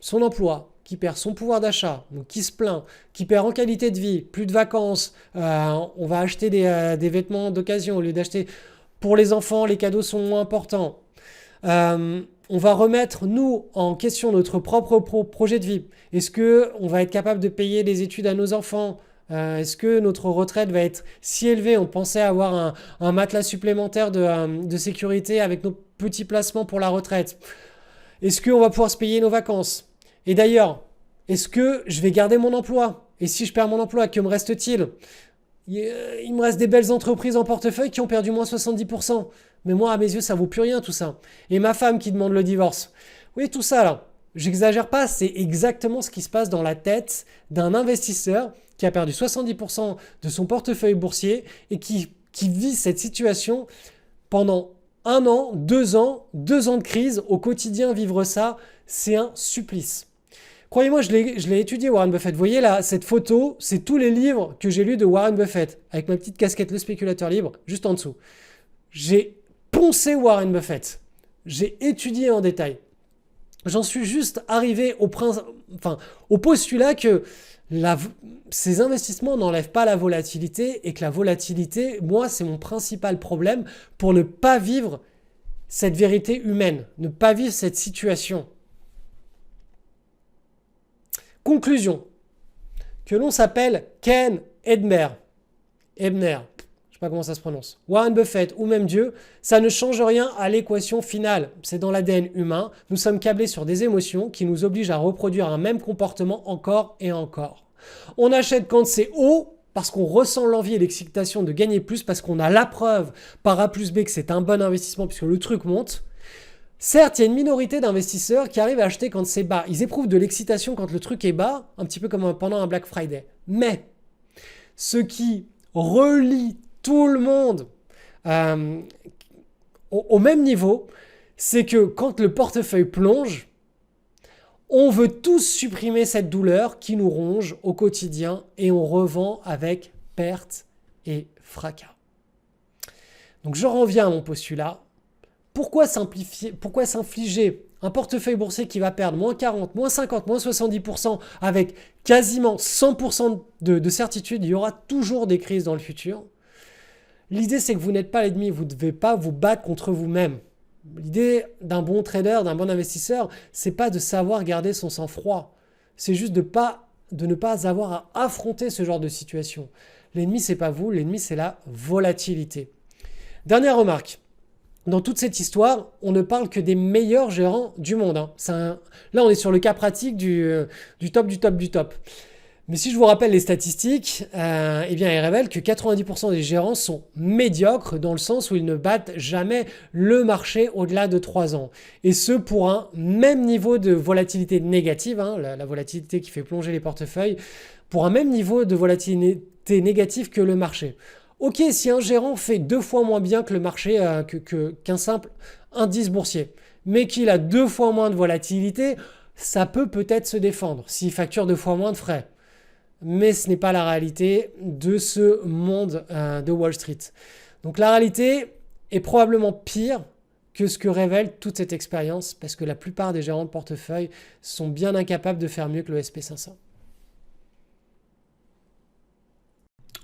son emploi, qui perd son pouvoir d'achat, donc qui se plaint, qui perd en qualité de vie, plus de vacances, on va acheter des vêtements d'occasion au lieu d'acheter pour les enfants, les cadeaux sont moins importants. On va remettre, nous, en question notre propre projet de vie. Est-ce qu'on va être capable de payer les études à nos enfants ? Est-ce que notre retraite va être si élevée ? On pensait avoir un matelas supplémentaire de sécurité avec nos petits placements pour la retraite. Est-ce qu'on va pouvoir se payer nos vacances ? Et d'ailleurs, est-ce que je vais garder mon emploi ? Et si je perds mon emploi, que me reste-t-il ? Il me reste des belles entreprises en portefeuille qui ont perdu moins 70%. Mais moi, à mes yeux, ça vaut plus rien tout ça. Et ma femme qui demande le divorce. Oui, tout ça là, j'exagère pas, c'est exactement ce qui se passe dans la tête d'un investisseur qui a perdu 70% de son portefeuille boursier et qui vit cette situation pendant 1 an, 2 ans, 2 ans de crise. Au quotidien, vivre ça, c'est un supplice. Croyez-moi, je l'ai étudié, Warren Buffett. Vous voyez là, cette photo, c'est tous les livres que j'ai lus de Warren Buffett, avec ma petite casquette Le Spéculateur Libre, juste en dessous. J'ai poncé Warren Buffett. J'ai étudié en détail. J'en suis juste arrivé au postulat que ces investissements n'enlèvent pas la volatilité et que la volatilité, moi, c'est mon principal problème pour ne pas vivre cette vérité humaine, ne pas vivre cette situation. Conclusion, que l'on s'appelle Ken Ebner, je ne sais pas comment ça se prononce, Warren Buffett ou même Dieu, ça ne change rien à l'équation finale. C'est dans l'ADN humain. Nous sommes câblés sur des émotions qui nous obligent à reproduire un même comportement encore et encore. On achète quand c'est haut parce qu'on ressent l'envie et l'excitation de gagner plus, parce qu'on a la preuve par A plus B que c'est un bon investissement puisque le truc monte. Certes, il y a une minorité d'investisseurs qui arrivent à acheter quand c'est bas. Ils éprouvent de l'excitation quand le truc est bas, un petit peu comme pendant un Black Friday. Mais ce qui relie tout le monde au même niveau, c'est que quand le portefeuille plonge, on veut tous supprimer cette douleur qui nous ronge au quotidien et on revend avec perte et fracas. Donc je reviens à mon postulat. Pourquoi s'infliger un portefeuille boursier qui va perdre moins 40, moins 50, moins 70% avec quasiment 100% de certitude, il y aura toujours des crises dans le futur. L'idée, c'est que vous n'êtes pas l'ennemi, vous ne devez pas vous battre contre vous-même. L'idée d'un bon trader, d'un bon investisseur, c'est pas de savoir garder son sang-froid. C'est juste de ne pas avoir à affronter ce genre de situation. L'ennemi, c'est pas vous, l'ennemi, c'est la volatilité. Dernière remarque. Dans toute cette histoire, on ne parle que des meilleurs gérants du monde. Là, on est sur le cas pratique du top du top du top. Mais si je vous rappelle les statistiques, eh bien, elles révèlent que 90% des gérants sont médiocres dans le sens où ils ne battent jamais le marché au-delà de 3 ans. Et ce, pour un même niveau de volatilité négative, la volatilité qui fait plonger les portefeuilles, pour un même niveau de volatilité négative que le marché. Ok, si un gérant fait 2 fois moins bien que le marché, qu'un simple indice boursier, mais qu'il a 2 fois moins de volatilité, ça peut-être se défendre s'il facture 2 fois moins de frais. Mais ce n'est pas la réalité de ce monde de Wall Street. Donc la réalité est probablement pire que ce que révèle toute cette expérience, parce que la plupart des gérants de portefeuille sont bien incapables de faire mieux que le SP500.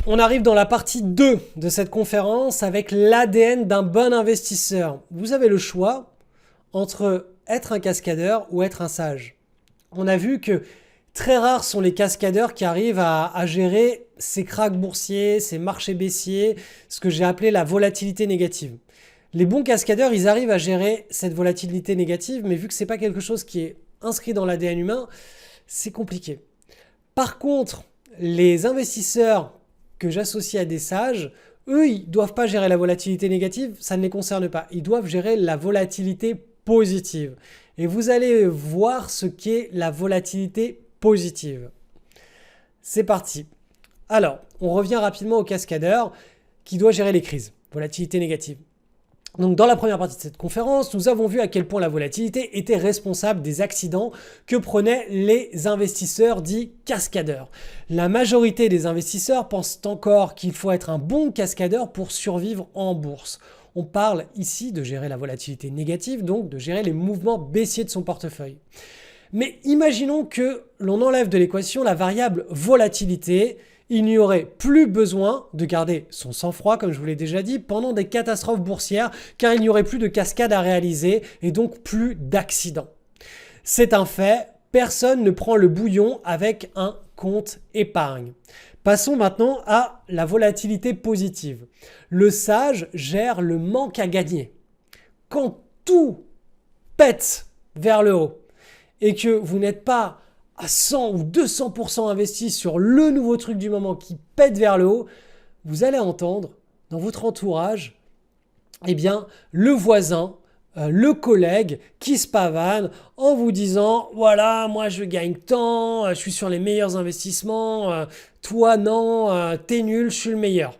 On arrive dans la partie 2 de cette conférence avec l'ADN d'un bon investisseur. Vous avez le choix entre être un cascadeur ou être un sage. On a vu que très rares sont les cascadeurs qui arrivent à gérer ces cracks boursiers, ces marchés baissiers, ce que j'ai appelé la volatilité négative. Les bons cascadeurs, ils arrivent à gérer cette volatilité négative, mais vu que ce n'est pas quelque chose qui est inscrit dans l'ADN humain, c'est compliqué. Par contre, les investisseurs que j'associe à des sages, eux, ils ne doivent pas gérer la volatilité négative, ça ne les concerne pas. Ils doivent gérer la volatilité positive. Et vous allez voir ce qu'est la volatilité positive. C'est parti. Alors, on revient rapidement au cascadeur qui doit gérer les crises, volatilité négative. Donc dans la première partie de cette conférence, nous avons vu à quel point la volatilité était responsable des accidents que prenaient les investisseurs dits cascadeurs. La majorité des investisseurs pensent encore qu'il faut être un bon cascadeur pour survivre en bourse. On parle ici de gérer la volatilité négative, donc de gérer les mouvements baissiers de son portefeuille. Mais imaginons que l'on enlève de l'équation la variable volatilité. Il n'y aurait plus besoin de garder son sang-froid, comme je vous l'ai déjà dit, pendant des catastrophes boursières, car il n'y aurait plus de cascades à réaliser et donc plus d'accidents. C'est un fait, personne ne prend le bouillon avec un compte épargne. Passons maintenant à la volatilité positive. Le sage gère le manque à gagner. Quand tout pète vers le haut et que vous n'êtes pas à 100 ou 200% investi sur le nouveau truc du moment qui pète vers le haut, vous allez entendre dans votre entourage, eh bien, le voisin, le collègue qui se pavane en vous disant « Voilà, moi je gagne tant, je suis sur les meilleurs investissements, toi non, t'es nul, je suis le meilleur. »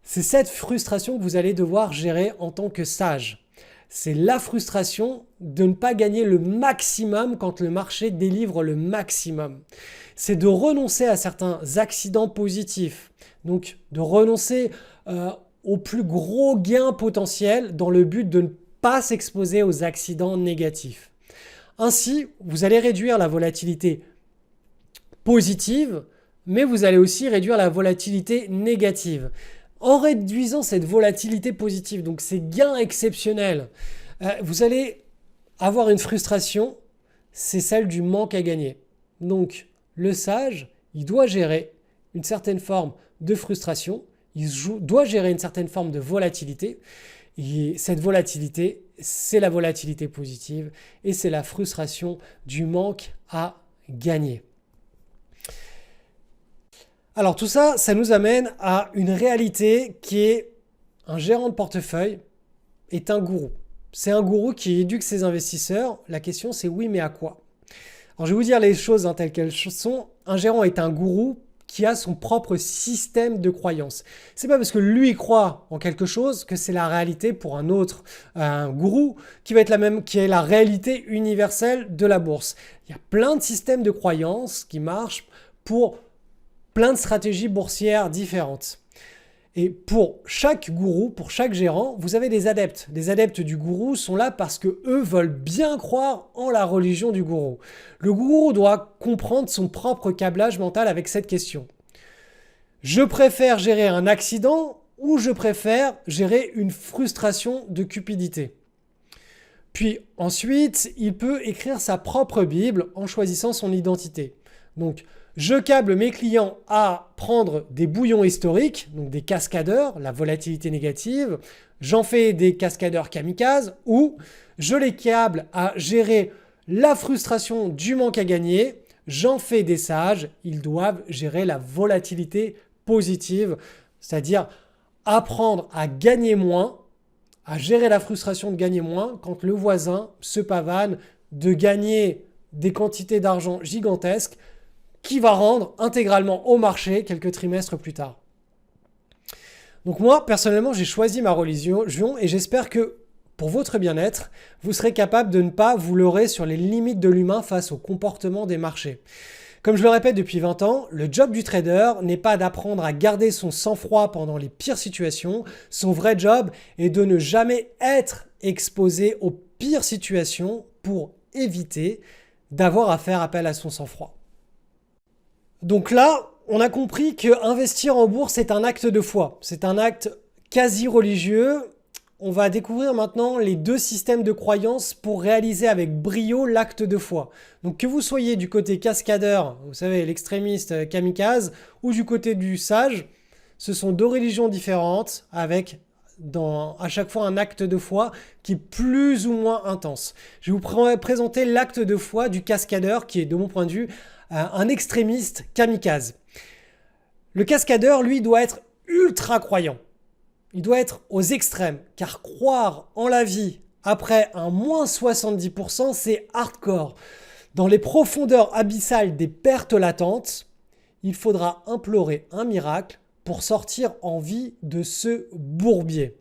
C'est cette frustration que vous allez devoir gérer en tant que sage. C'est la frustration de ne pas gagner le maximum quand le marché délivre le maximum. C'est de renoncer à certains accidents positifs, donc de renoncer aux plus gros gains potentiels dans le but de ne pas s'exposer aux accidents négatifs. Ainsi, vous allez réduire la volatilité positive, mais vous allez aussi réduire la volatilité négative. En réduisant cette volatilité positive, donc ces gains exceptionnels, vous allez avoir une frustration, c'est celle du manque à gagner. Donc le sage, il doit gérer une certaine forme de frustration, doit gérer une certaine forme de volatilité. Et cette volatilité, c'est la volatilité positive et c'est la frustration du manque à gagner. Alors tout ça, ça nous amène à une réalité qui est un gérant de portefeuille est un gourou. C'est un gourou qui éduque ses investisseurs. La question c'est oui, mais à quoi? Alors je vais vous dire les choses telles qu'elles sont. Un gérant est un gourou qui a son propre système de croyance. C'est pas parce que lui croit en quelque chose que c'est la réalité pour un autre gourou qui va être la même, qui est la réalité universelle de la bourse. Il y a plein de systèmes de croyance qui marchent pour plein de stratégies boursières différentes. Et pour chaque gourou, pour chaque gérant, vous avez des adeptes. Les adeptes du gourou sont là parce que eux veulent bien croire en la religion du gourou. Le gourou doit comprendre son propre câblage mental avec cette question. Je préfère gérer un accident ou je préfère gérer une frustration de cupidité? Puis ensuite, il peut écrire sa propre Bible en choisissant son identité. Donc, je câble mes clients à prendre des bouillons historiques, donc des cascadeurs, la volatilité négative. J'en fais des cascadeurs kamikazes ou je les câble à gérer la frustration du manque à gagner. J'en fais des sages, ils doivent gérer la volatilité positive, c'est-à-dire apprendre à gagner moins, à gérer la frustration de gagner moins quand le voisin se pavane de gagner des quantités d'argent gigantesques qui va rendre intégralement au marché quelques trimestres plus tard. Donc moi, personnellement, j'ai choisi ma religion et j'espère que pour votre bien-être, vous serez capable de ne pas vous leurrer sur les limites de l'humain face au comportement des marchés. Comme je le répète depuis 20 ans, le job du trader n'est pas d'apprendre à garder son sang-froid pendant les pires situations. Son vrai job est de ne jamais être exposé aux pires situations pour éviter d'avoir à faire appel à son sang-froid. Donc là, on a compris que investir en bourse est un acte de foi. C'est un acte quasi religieux. On va découvrir maintenant les deux systèmes de croyance pour réaliser avec brio l'acte de foi. Donc que vous soyez du côté cascadeur, vous savez, l'extrémiste kamikaze, ou du côté du sage, ce sont deux religions différentes avec à chaque fois un acte de foi qui est plus ou moins intense. Je vais vous présenter l'acte de foi du cascadeur qui est, de mon point de vue, un extrémiste kamikaze. Le cascadeur, lui, doit être ultra croyant. Il doit être aux extrêmes, car croire en la vie après un moins 70%, c'est hardcore. Dans les profondeurs abyssales des pertes latentes, il faudra implorer un miracle pour sortir en vie de ce bourbier.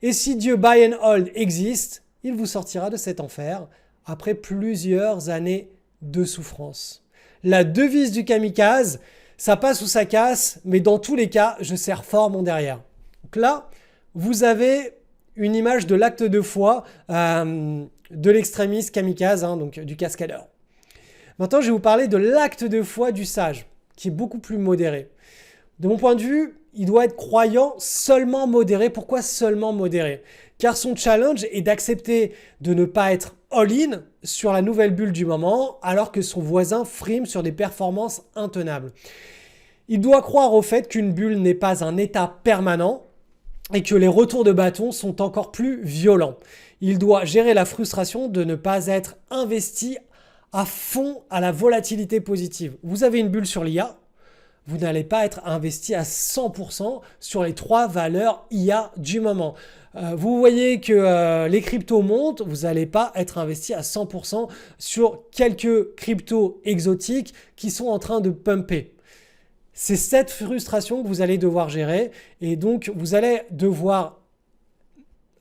Et si Dieu buy and hold existe, il vous sortira de cet enfer après plusieurs années de souffrance. La devise du kamikaze, ça passe ou ça casse, mais dans tous les cas, je serre fort mon derrière. Donc là, vous avez une image de l'acte de foi de l'extrémiste kamikaze, donc du cascadeur. Maintenant, je vais vous parler de l'acte de foi du sage, qui est beaucoup plus modéré. De mon point de vue, il doit être croyant seulement modéré. Pourquoi seulement modéré? Car son challenge est d'accepter de ne pas être all-in sur la nouvelle bulle du moment, alors que son voisin frime sur des performances intenables. Il doit croire au fait qu'une bulle n'est pas un état permanent et que les retours de bâton sont encore plus violents. Il doit gérer la frustration de ne pas être investi à fond à la volatilité positive. Vous avez une bulle sur l'IA, vous n'allez pas être investi à 100% sur les 3 valeurs IA du moment. Vous voyez que les cryptos montent, vous n'allez pas être investi à 100% sur quelques cryptos exotiques qui sont en train de pumper. C'est cette frustration que vous allez devoir gérer et donc vous allez devoir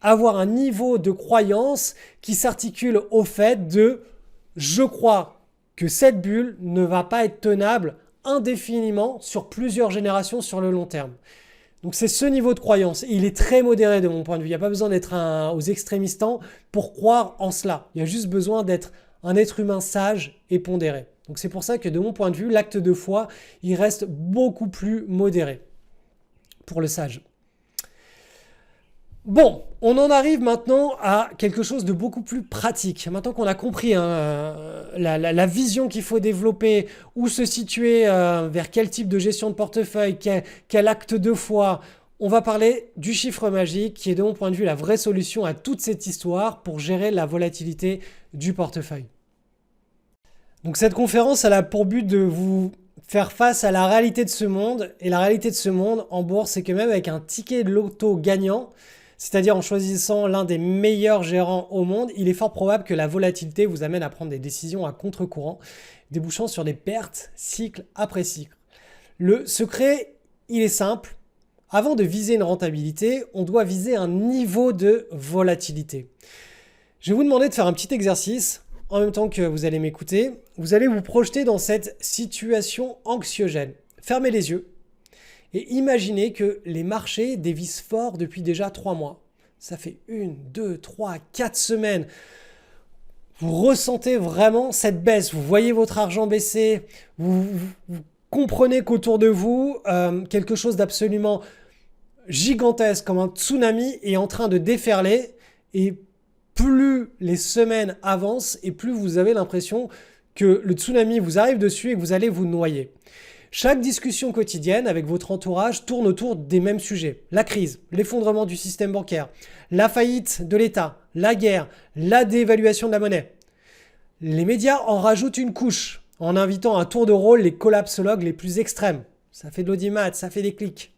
avoir un niveau de croyance qui s'articule au fait de « je crois que cette bulle ne va pas être tenable indéfiniment sur plusieurs générations sur le long terme ». Donc c'est ce niveau de croyance. Il est très modéré de mon point de vue. Il n'y a pas besoin d'être aux extrémistants pour croire en cela. Il y a juste besoin d'être un être humain sage et pondéré. Donc c'est pour ça que de mon point de vue, l'acte de foi, il reste beaucoup plus modéré pour le sage. Bon, on en arrive maintenant à quelque chose de beaucoup plus pratique. Maintenant qu'on a compris la vision qu'il faut développer, où se situer, vers quel type de gestion de portefeuille, quel acte de foi, on va parler du chiffre magique qui est de mon point de vue la vraie solution à toute cette histoire pour gérer la volatilité du portefeuille. Donc cette conférence, elle a pour but de vous faire face à la réalité de ce monde. Et la réalité de ce monde en bourse, c'est que même avec un ticket de loto gagnant, c'est-à-dire en choisissant l'un des meilleurs gérants au monde, il est fort probable que la volatilité vous amène à prendre des décisions à contre-courant, débouchant sur des pertes cycle après cycle. Le secret, il est simple. Avant de viser une rentabilité, on doit viser un niveau de volatilité. Je vais vous demander de faire un petit exercice en même temps que vous allez m'écouter. Vous allez vous projeter dans cette situation anxiogène. Fermez les yeux et imaginez que les marchés dévissent fort depuis déjà 3 mois. Ça fait 1, 2, 3, 4 semaines. Vous ressentez vraiment cette baisse. Vous voyez votre argent baisser. Vous comprenez qu'autour de vous, quelque chose d'absolument gigantesque comme un tsunami est en train de déferler, et plus les semaines avancent et plus vous avez l'impression que le tsunami vous arrive dessus et que vous allez vous noyer. Chaque discussion quotidienne avec votre entourage tourne autour des mêmes sujets. La crise, l'effondrement du système bancaire, la faillite de l'État, la guerre, la dévaluation de la monnaie. Les médias en rajoutent une couche en invitant à tour de rôle les collapsologues les plus extrêmes. Ça fait de l'audimat, ça fait des clics.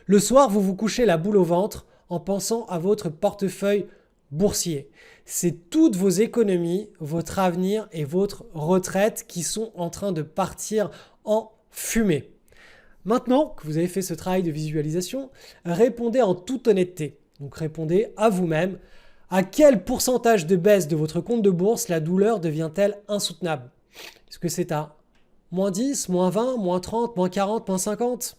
Le soir, vous vous couchez la boule au ventre en pensant à votre portefeuille boursier. C'est toutes vos économies, votre avenir et votre retraite qui sont en train de partir en fumée. Maintenant que vous avez fait ce travail de visualisation, répondez en toute honnêteté. Donc répondez à vous-même. À quel pourcentage de baisse de votre compte de bourse la douleur devient-elle insoutenable? Est-ce que c'est à moins 10, moins 20, moins 30, moins 40, moins 50?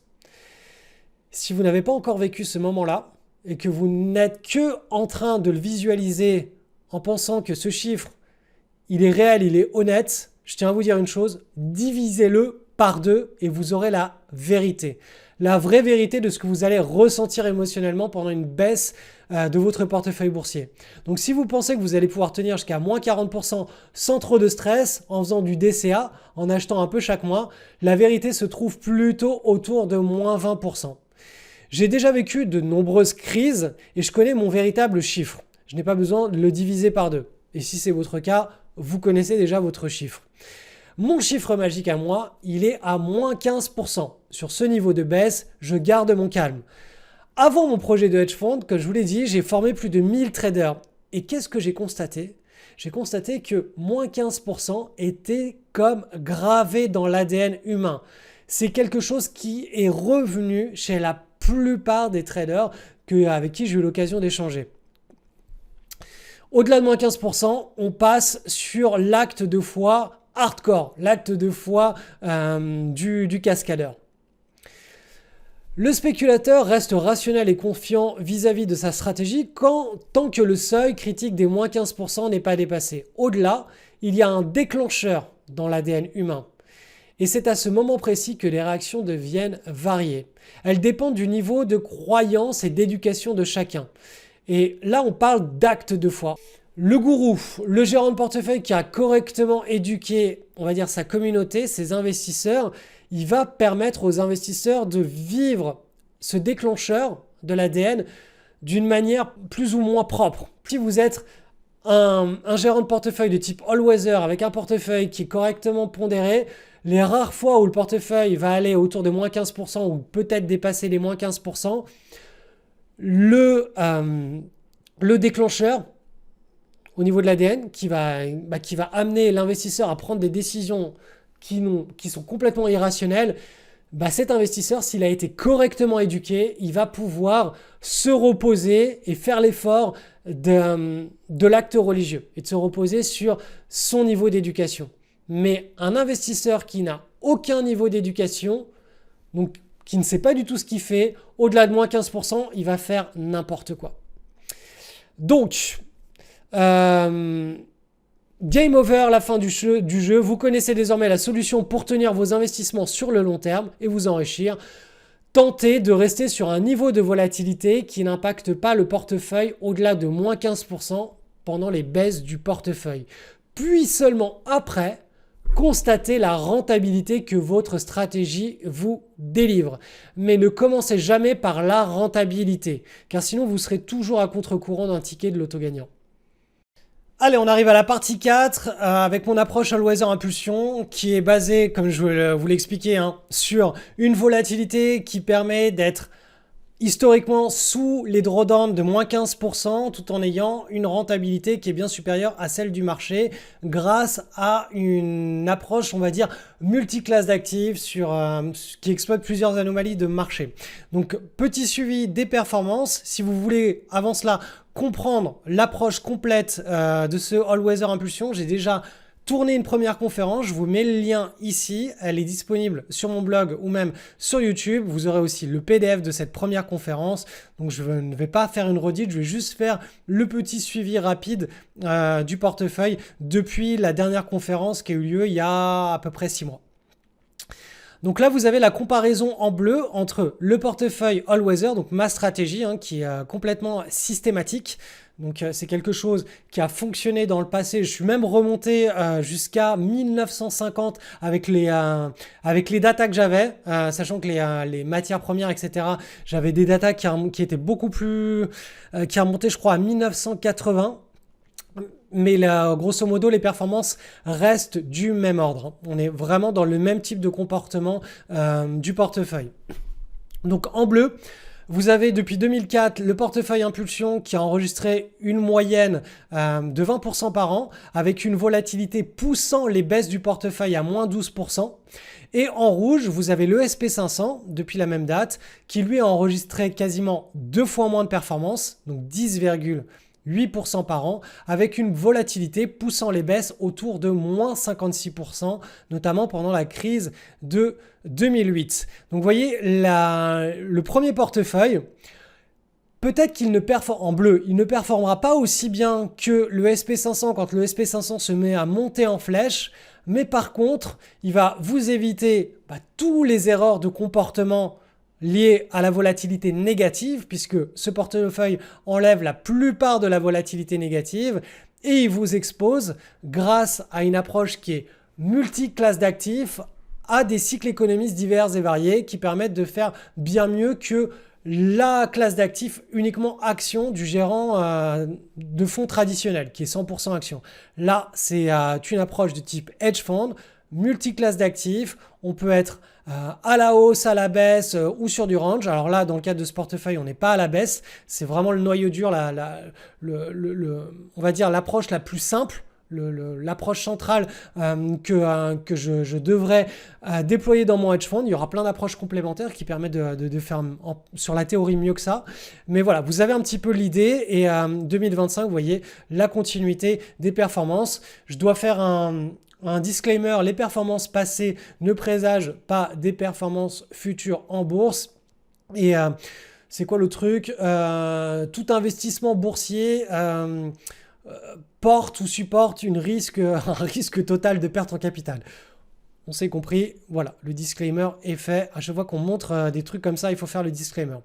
Si vous n'avez pas encore vécu ce moment-là et que vous n'êtes que en train de le visualiser en pensant que ce chiffre, il est réel, il est honnête, je tiens à vous dire une chose, divisez-le par 2 et vous aurez la vérité. La vraie vérité de ce que vous allez ressentir émotionnellement pendant une baisse de votre portefeuille boursier. Donc si vous pensez que vous allez pouvoir tenir jusqu'à moins 40% sans trop de stress en faisant du DCA, en achetant un peu chaque mois, la vérité se trouve plutôt autour de moins 20%. J'ai déjà vécu de nombreuses crises et je connais mon véritable chiffre. Je n'ai pas besoin de le diviser par 2. Et si c'est votre cas, vous connaissez déjà votre chiffre. Mon chiffre magique à moi, il est à moins 15%. Sur ce niveau de baisse, je garde mon calme. Avant mon projet de hedge fund, comme je vous l'ai dit, j'ai formé plus de 1000 traders. Et qu'est-ce que j'ai constaté? J'ai constaté que moins 15% était comme gravé dans l'ADN humain. C'est quelque chose qui est revenu chez la plupart des traders avec qui j'ai eu l'occasion d'échanger. Au-delà de moins 15%, on passe sur l'acte de foi hardcore, l'acte de foi du cascadeur. Le spéculateur reste rationnel et confiant vis-à-vis de sa stratégie tant que le seuil critique des moins 15% n'est pas dépassé. Au-delà, il y a un déclencheur dans l'ADN humain. Et c'est à ce moment précis que les réactions deviennent variées. Elles dépendent du niveau de croyance et d'éducation de chacun. Et là, on parle d'acte de foi. Le gourou, le gérant de portefeuille qui a correctement éduqué, on va dire, sa communauté, ses investisseurs, il va permettre aux investisseurs de vivre ce déclencheur de l'ADN d'une manière plus ou moins propre. Si vous êtes un gérant de portefeuille de type all-weather avec un portefeuille qui est correctement pondéré, les rares fois où le portefeuille va aller autour de moins 15% ou peut-être dépasser les moins 15%, le déclencheur au niveau de l'ADN qui va amener l'investisseur à prendre des décisions qui sont complètement irrationnelles, cet investisseur, s'il a été correctement éduqué, il va pouvoir se reposer et faire l'effort de l'acte religieux et de se reposer sur son niveau d'éducation. Mais un investisseur qui n'a aucun niveau d'éducation, donc qui ne sait pas du tout ce qu'il fait, au-delà de moins 15%, il va faire n'importe quoi. Donc, game over, la fin du jeu. Vous connaissez désormais la solution pour tenir vos investissements sur le long terme et vous enrichir. tenter de rester sur un niveau de volatilité qui n'impacte pas le portefeuille au-delà de moins 15% pendant les baisses du portefeuille. Puis seulement après, constatez la rentabilité que votre stratégie vous délivre. Mais ne commencez jamais par la rentabilité, car sinon vous serez toujours à contre-courant d'un ticket de l'auto gagnant. Allez, on arrive à la partie 4 avec mon approche All-Weather Impulsion qui est basée, comme je vous l'ai expliqué, sur une volatilité qui permet d'être historiquement sous les drawdowns de moins 15% tout en ayant une rentabilité qui est bien supérieure à celle du marché grâce à une approche, on va dire, multiclasse d'actifs qui exploite plusieurs anomalies de marché. Donc, petit suivi des performances. Si vous voulez, avant cela, comprendre l'approche complète de ce All-Weather Impulsion, j'ai déjà tourner une première conférence, je vous mets le lien ici, elle est disponible sur mon blog ou même sur YouTube. Vous aurez aussi le PDF de cette première conférence, donc je ne vais pas faire une redite, je vais juste faire le petit suivi rapide du portefeuille depuis la dernière conférence qui a eu lieu il y a à peu près 6 mois. Donc là, vous avez la comparaison en bleu entre le portefeuille All Weather, donc ma stratégie qui est complètement systématique. Donc c'est quelque chose qui a fonctionné dans le passé. Je suis même remonté jusqu'à 1950 avec les datas que j'avais, sachant que les matières premières, etc., j'avais des datas qui étaient beaucoup plus... qui remontaient, je crois, à 1980. Mais là, grosso modo, les performances restent du même ordre. On est vraiment dans le même type de comportement du portefeuille. Donc en bleu, vous avez depuis 2004 le portefeuille Impulsion qui a enregistré une moyenne de 20% par an avec une volatilité poussant les baisses du portefeuille à moins 12%. Et en rouge, vous avez le SP500 depuis la même date qui lui a enregistré quasiment 2 fois moins de performance, donc 10,8% par an, avec une volatilité poussant les baisses autour de moins 56%, notamment pendant la crise de 2008. Donc vous voyez, le premier portefeuille, peut-être qu'il ne performe en bleu, il ne performera pas aussi bien que le SP500 quand le SP500 se met à monter en flèche, mais par contre, il va vous éviter tous les erreurs de comportement lié à la volatilité négative, puisque ce portefeuille enlève la plupart de la volatilité négative et il vous expose, grâce à une approche qui est multi-classe d'actifs, à des cycles économiques divers et variés qui permettent de faire bien mieux que la classe d'actifs uniquement action du gérant de fonds traditionnel, qui est 100% action. Là, c'est une approche de type hedge fund, multi-classe d'actifs, on peut être à la hausse, à la baisse ou sur du range. Alors là, dans le cadre de ce portefeuille, on n'est pas à la baisse. C'est vraiment le noyau dur, on va dire l'approche la plus simple, l'approche centrale que je devrais déployer dans mon hedge fund. Il y aura plein d'approches complémentaires qui permettent de faire sur la théorie mieux que ça. Mais voilà, vous avez un petit peu l'idée. Et 2025, vous voyez la continuité des performances. Je dois faire un disclaimer, les performances passées ne présagent pas des performances futures en bourse. Et c'est quoi le truc ? Tout investissement boursier porte ou supporte un risque total de perte en capital. On s'est compris, voilà, le disclaimer est fait. À chaque fois qu'on montre des trucs comme ça, il faut faire le disclaimer.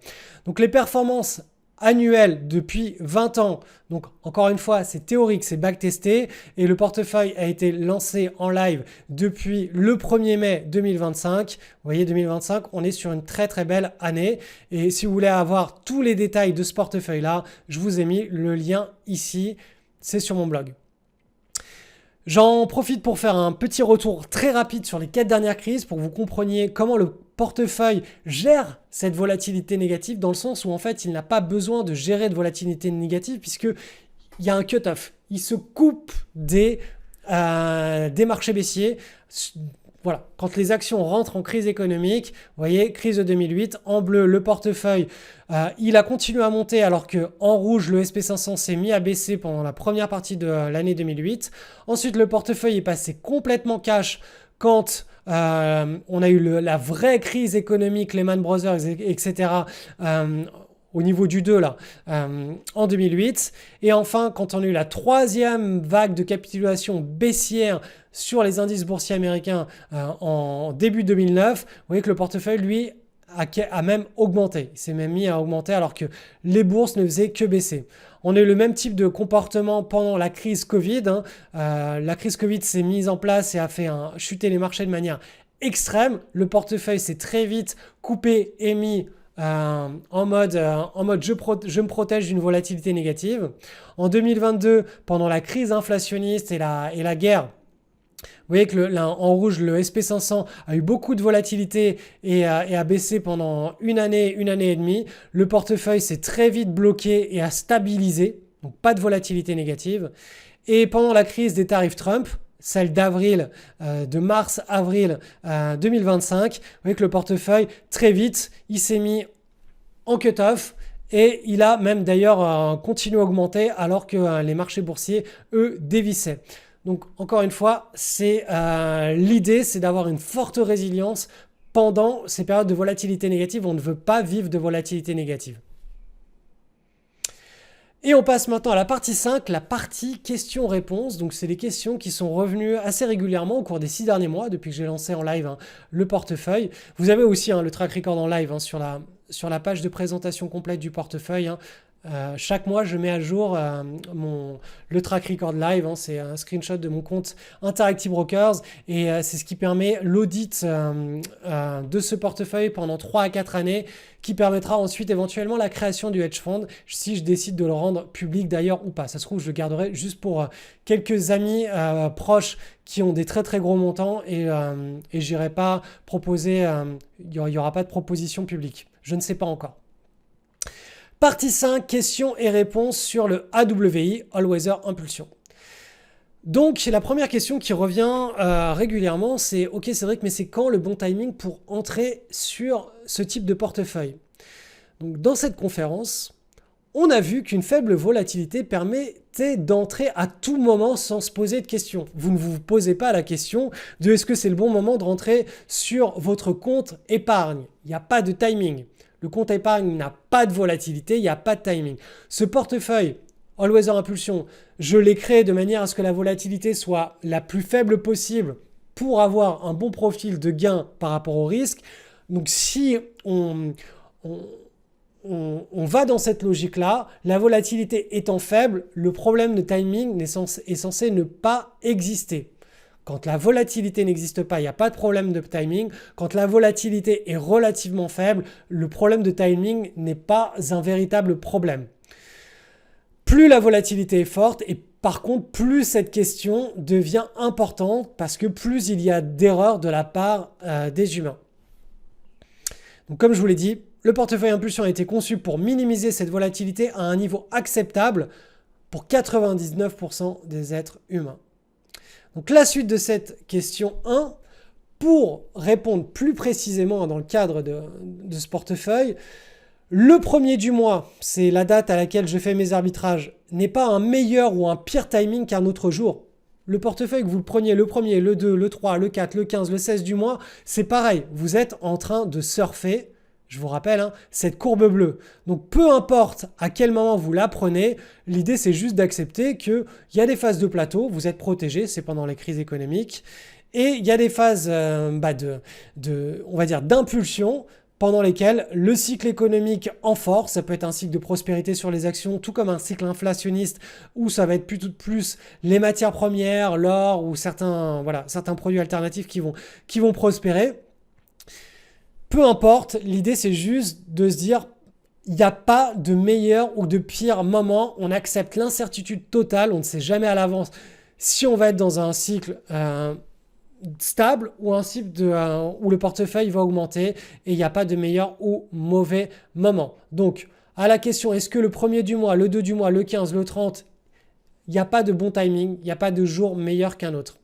Donc les performances annuel depuis 20 ans. Donc encore une fois, c'est théorique, c'est backtesté et le portefeuille a été lancé en live depuis le 1er mai 2025. Vous voyez, 2025, on est sur une très très belle année et si vous voulez avoir tous les détails de ce portefeuille-là, je vous ai mis le lien ici, c'est sur mon blog. J'en profite pour faire un petit retour très rapide sur les 4 dernières crises pour que vous compreniez comment le portefeuille gère cette volatilité négative dans le sens où en fait il n'a pas besoin de gérer de volatilité négative puisque il y a un cut-off. Il se coupe des marchés baissiers. Voilà, quand les actions rentrent en crise économique, vous voyez, crise de 2008, en bleu, le portefeuille, il a continué à monter alors qu'en rouge, le SP500 s'est mis à baisser pendant la première partie de l'année 2008. Ensuite, le portefeuille est passé complètement cash quand on a eu la vraie crise économique, Lehman Brothers, etc., au niveau du 2 là, en 2008. Et enfin, quand on a eu la troisième vague de capitulation baissière sur les indices boursiers américains en début 2009, vous voyez que le portefeuille, lui, a même augmenté. Il s'est même mis à augmenter alors que les bourses ne faisaient que baisser. On a eu le même type de comportement pendant la crise Covid. La crise Covid s'est mise en place et a fait chuter les marchés de manière extrême. Le portefeuille s'est très vite coupé et mis en mode je me protège d'une volatilité négative. En 2022, pendant la crise inflationniste et la guerre, vous voyez que en rouge, le SP500 a eu beaucoup de volatilité et a baissé pendant une année et demie. Le portefeuille s'est très vite bloqué et a stabilisé, donc pas de volatilité négative. Et pendant la crise des tarifs Trump, celle de mars-avril 2025, vous voyez que le portefeuille, très vite, il s'est mis en cut-off. Et il a même d'ailleurs continué à augmenter alors que les marchés boursiers, eux, dévissaient. Donc encore une fois, l'idée, c'est d'avoir une forte résilience pendant ces périodes de volatilité négative. On ne veut pas vivre de volatilité négative. Et on passe maintenant à la partie 5, la partie questions-réponses. Donc c'est des questions qui sont revenues assez régulièrement au cours des 6 derniers mois, depuis que j'ai lancé en live le portefeuille. Vous avez aussi le track record en live sur la page de présentation complète du portefeuille. Chaque mois, je mets à jour le track record live. C'est un screenshot de mon compte Interactive Brokers et c'est ce qui permet l'audit de ce portefeuille pendant 3 à 4 années qui permettra ensuite éventuellement la création du hedge fund si je décide de le rendre public d'ailleurs ou pas. Ça se trouve, je le garderai juste pour quelques amis proches qui ont des très très gros montants et j'irai pas proposer, il n'y aura pas de proposition publique. Je ne sais pas encore. Partie 5, questions et réponses sur le AWI, All Weather Impulsion. Donc la première question qui revient régulièrement, c'est « Ok Cédric, mais c'est quand le bon timing pour entrer sur ce type de portefeuille ?» Donc dans cette conférence, on a vu qu'une faible volatilité permettait d'entrer à tout moment sans se poser de questions. Vous ne vous posez pas la question de est-ce que c'est le bon moment de rentrer sur votre compte épargne. Il n'y a pas de timing. Le compte épargne n'a pas de volatilité, il n'y a pas de timing. Ce portefeuille, All Weather Impulsion, je l'ai créé de manière à ce que la volatilité soit la plus faible possible pour avoir un bon profil de gain par rapport au risque. Donc si on va dans cette logique-là, la volatilité étant faible, le problème de timing est censé ne pas exister. Quand la volatilité n'existe pas, il n'y a pas de problème de timing. Quand la volatilité est relativement faible, le problème de timing n'est pas un véritable problème. Plus la volatilité est forte et par contre, plus cette question devient importante parce que plus il y a d'erreurs de la part des humains. Donc comme je vous l'ai dit, le portefeuille impulsion a été conçu pour minimiser cette volatilité à un niveau acceptable pour 99% des êtres humains. Donc la suite de cette question 1, pour répondre plus précisément dans le cadre de ce portefeuille, le premier du mois, c'est la date à laquelle je fais mes arbitrages, n'est pas un meilleur ou un pire timing qu'un autre jour. Le portefeuille, que vous le preniez le 1er, le 2, le 3, le 4, le 15, le 16 du mois, c'est pareil. Vous êtes en train de surfer, je vous rappelle, cette courbe bleue. Donc peu importe à quel moment vous la prenez, l'idée c'est juste d'accepter qu'il y a des phases de plateau, vous êtes protégé, c'est pendant les crises économiques, et il y a des phases on va dire d'impulsion pendant lesquelles le cycle économique en force, ça peut être un cycle de prospérité sur les actions, tout comme un cycle inflationniste où ça va être plus les matières premières, l'or ou certains produits alternatifs qui vont prospérer. Peu importe, l'idée c'est juste de se dire il n'y a pas de meilleur ou de pire moment, on accepte l'incertitude totale, on ne sait jamais à l'avance si on va être dans un cycle stable ou un cycle où le portefeuille va augmenter et il n'y a pas de meilleur ou mauvais moment. Donc à la question est-ce que le 1er du mois, le 2 du mois, le 15, le 30, il n'y a pas de bon timing, il n'y a pas de jour meilleur qu'un autre.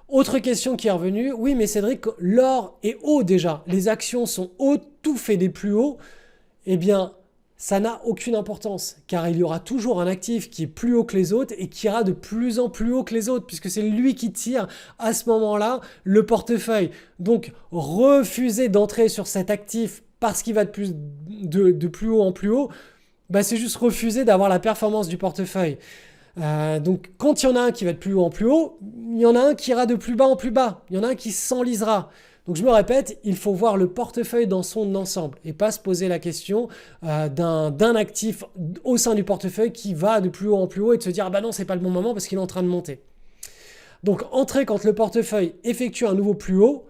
Autre question qui est revenue, oui mais Cédric, l'or est haut déjà, les actions sont hautes, tout fait des plus hauts, eh bien ça n'a aucune importance car il y aura toujours un actif qui est plus haut que les autres et qui ira de plus en plus haut que les autres puisque c'est lui qui tire à ce moment-là le portefeuille. Donc refuser d'entrer sur cet actif parce qu'il va de plus haut en plus haut, c'est juste refuser d'avoir la performance du portefeuille. Donc quand il y en a un qui va de plus haut en plus haut, il y en a un qui ira de plus bas en plus bas. Il y en a un qui s'enlisera. Donc je me répète, il faut voir le portefeuille dans son ensemble et pas se poser la question d'un actif au sein du portefeuille qui va de plus haut en plus haut et de se dire ah bah non c'est pas le bon moment parce qu'il est en train de monter. Donc entrer quand le portefeuille effectue un nouveau plus haut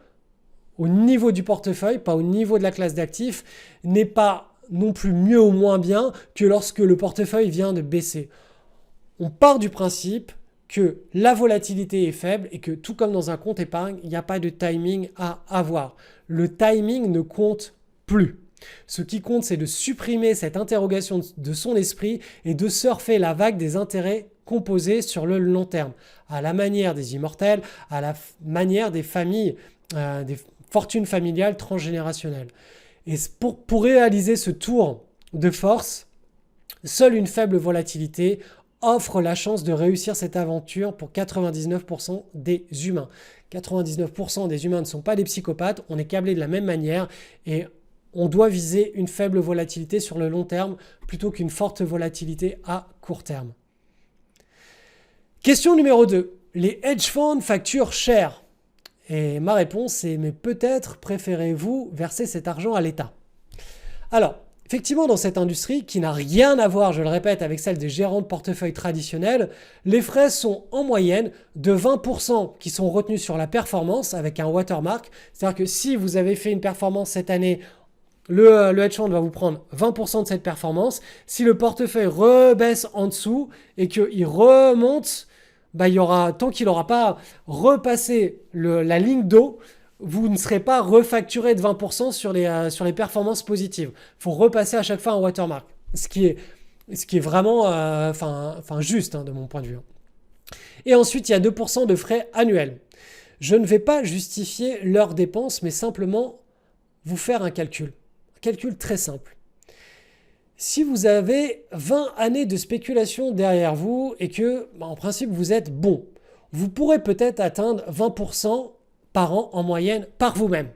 au niveau du portefeuille, pas au niveau de la classe d'actifs, n'est pas non plus mieux ou moins bien que lorsque le portefeuille vient de baisser. On part du principe que la volatilité est faible et que tout comme dans un compte épargne, il n'y a pas de timing à avoir. Le timing ne compte plus. Ce qui compte, c'est de supprimer cette interrogation de son esprit et de surfer la vague des intérêts composés sur le long terme, à la manière des immortels, à la manière des familles, des fortunes familiales transgénérationnelles. Et pour réaliser ce tour de force, seule une faible volatilité offre la chance de réussir cette aventure pour 99% des humains. 99% des humains ne sont pas des psychopathes, on est câblés de la même manière et on doit viser une faible volatilité sur le long terme plutôt qu'une forte volatilité à court terme. Question numéro 2. Les hedge funds facturent cher. Et ma réponse est mais peut-être préférez-vous verser cet argent à l'État. Alors, effectivement, dans cette industrie qui n'a rien à voir, je le répète, avec celle des gérants de portefeuille traditionnels, les frais sont en moyenne de 20% qui sont retenus sur la performance avec un watermark. C'est-à-dire que si vous avez fait une performance cette année, le hedge fund va vous prendre 20% de cette performance. Si le portefeuille rebaisse en dessous et qu'il remonte, il y aura, tant qu'il n'aura pas repassé la ligne d'eau, vous ne serez pas refacturé de 20% sur les performances positives. Il faut repasser à chaque fois un watermark, ce qui est vraiment juste de mon point de vue. Et ensuite, il y a 2% de frais annuels. Je ne vais pas justifier leurs dépenses, mais simplement vous faire un calcul très simple. Si vous avez 20 années de spéculation derrière vous et que, en principe, vous êtes bon, vous pourrez peut-être atteindre 20% par an en moyenne par vous-même.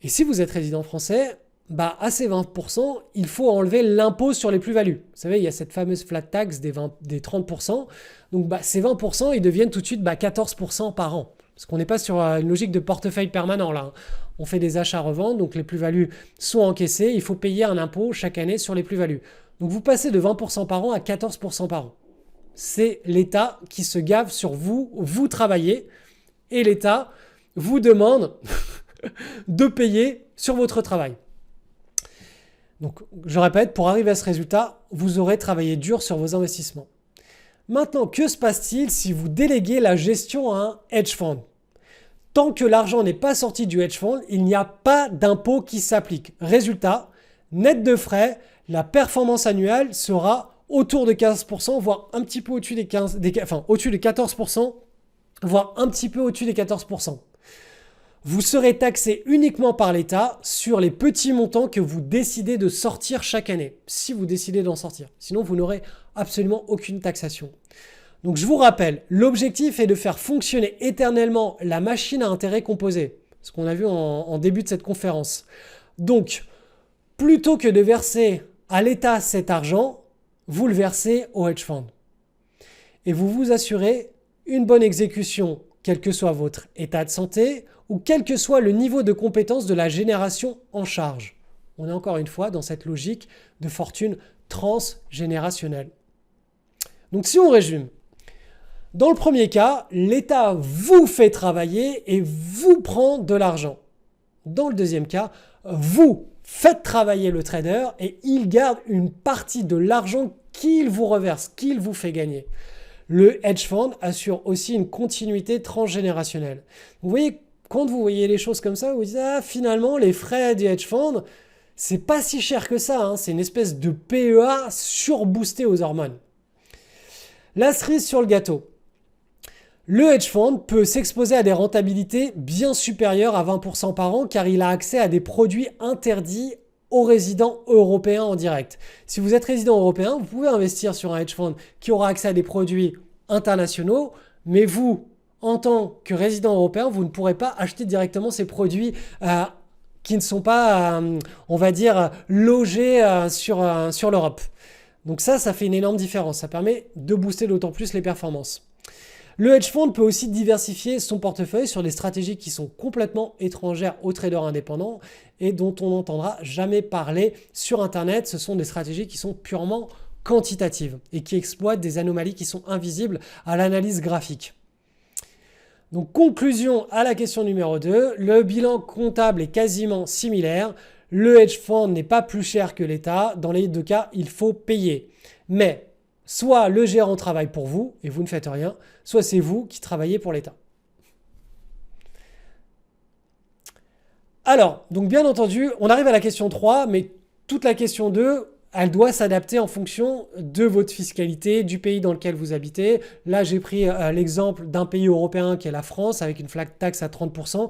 Et si vous êtes résident français, à ces 20%, il faut enlever l'impôt sur les plus-values. Vous savez, il y a cette fameuse flat tax des 30%. Donc ces 20%, ils deviennent tout de suite 14% par an. Parce qu'on n'est pas sur une logique de portefeuille permanent là. On fait des achats-reventes, donc les plus-values sont encaissées. Il faut payer un impôt chaque année sur les plus-values. Donc vous passez de 20% par an à 14% par an. C'est l'État qui se gave sur vous, vous travaillez, et l'État vous demande de payer sur votre travail. Donc je répète, pour arriver à ce résultat, vous aurez travaillé dur sur vos investissements. Maintenant, que se passe-t-il si vous déléguez la gestion à un hedge fund ? Tant que l'argent n'est pas sorti du hedge fund, il n'y a pas d'impôt qui s'applique. Résultat, net de frais, la performance annuelle sera autour de 15%, voire un petit peu au-dessus au-dessus de 14%, voire un petit peu au-dessus des 14%. Vous serez taxé uniquement par l'État sur les petits montants que vous décidez de sortir chaque année, si vous décidez d'en sortir. Sinon, vous n'aurez absolument aucune taxation. Donc je vous rappelle, l'objectif est de faire fonctionner éternellement la machine à intérêt composé, ce qu'on a vu en début de cette conférence. Donc, plutôt que de verser à l'État cet argent, vous le versez au hedge fund. Et vous vous assurez une bonne exécution, quel que soit votre état de santé ou quel que soit le niveau de compétence de la génération en charge. On est encore une fois dans cette logique de fortune transgénérationnelle. Donc si on résume, dans le premier cas, l'État vous fait travailler et vous prend de l'argent. Dans le deuxième cas, vous faites travailler le trader et il garde une partie de l'argent qu'il vous reverse, qu'il vous fait gagner. Le hedge fund assure aussi une continuité transgénérationnelle. Vous voyez, quand vous voyez les choses comme ça, vous vous dites finalement les frais du hedge fund, c'est pas si cher que ça. C'est une espèce de PEA surboosté aux hormones. La cerise sur le gâteau. Le hedge fund peut s'exposer à des rentabilités bien supérieures à 20% par an car il a accès à des produits interdits aux résidents européens en direct. Si vous êtes résident européen, vous pouvez investir sur un hedge fund qui aura accès à des produits internationaux, mais vous, en tant que résident européen, vous ne pourrez pas acheter directement ces produits qui ne sont pas, on va dire, logés sur l'Europe. Donc ça fait une énorme différence. Ça permet de booster d'autant plus les performances. Le hedge fund peut aussi diversifier son portefeuille sur des stratégies qui sont complètement étrangères aux traders indépendants et dont on n'entendra jamais parler sur Internet. Ce sont des stratégies qui sont purement quantitatives et qui exploitent des anomalies qui sont invisibles à l'analyse graphique. Donc conclusion à la question numéro 2, le bilan comptable est quasiment similaire. Le hedge fund n'est pas plus cher que l'État. Dans les deux cas, il faut payer. Mais soit le gérant travaille pour vous et vous ne faites rien, soit c'est vous qui travaillez pour l'État. Alors, donc bien entendu, on arrive à la question 3, mais toute la question 2, elle doit s'adapter en fonction de votre fiscalité, du pays dans lequel vous habitez. Là, j'ai pris l'exemple d'un pays européen qui est la France, avec une flat tax à 30%,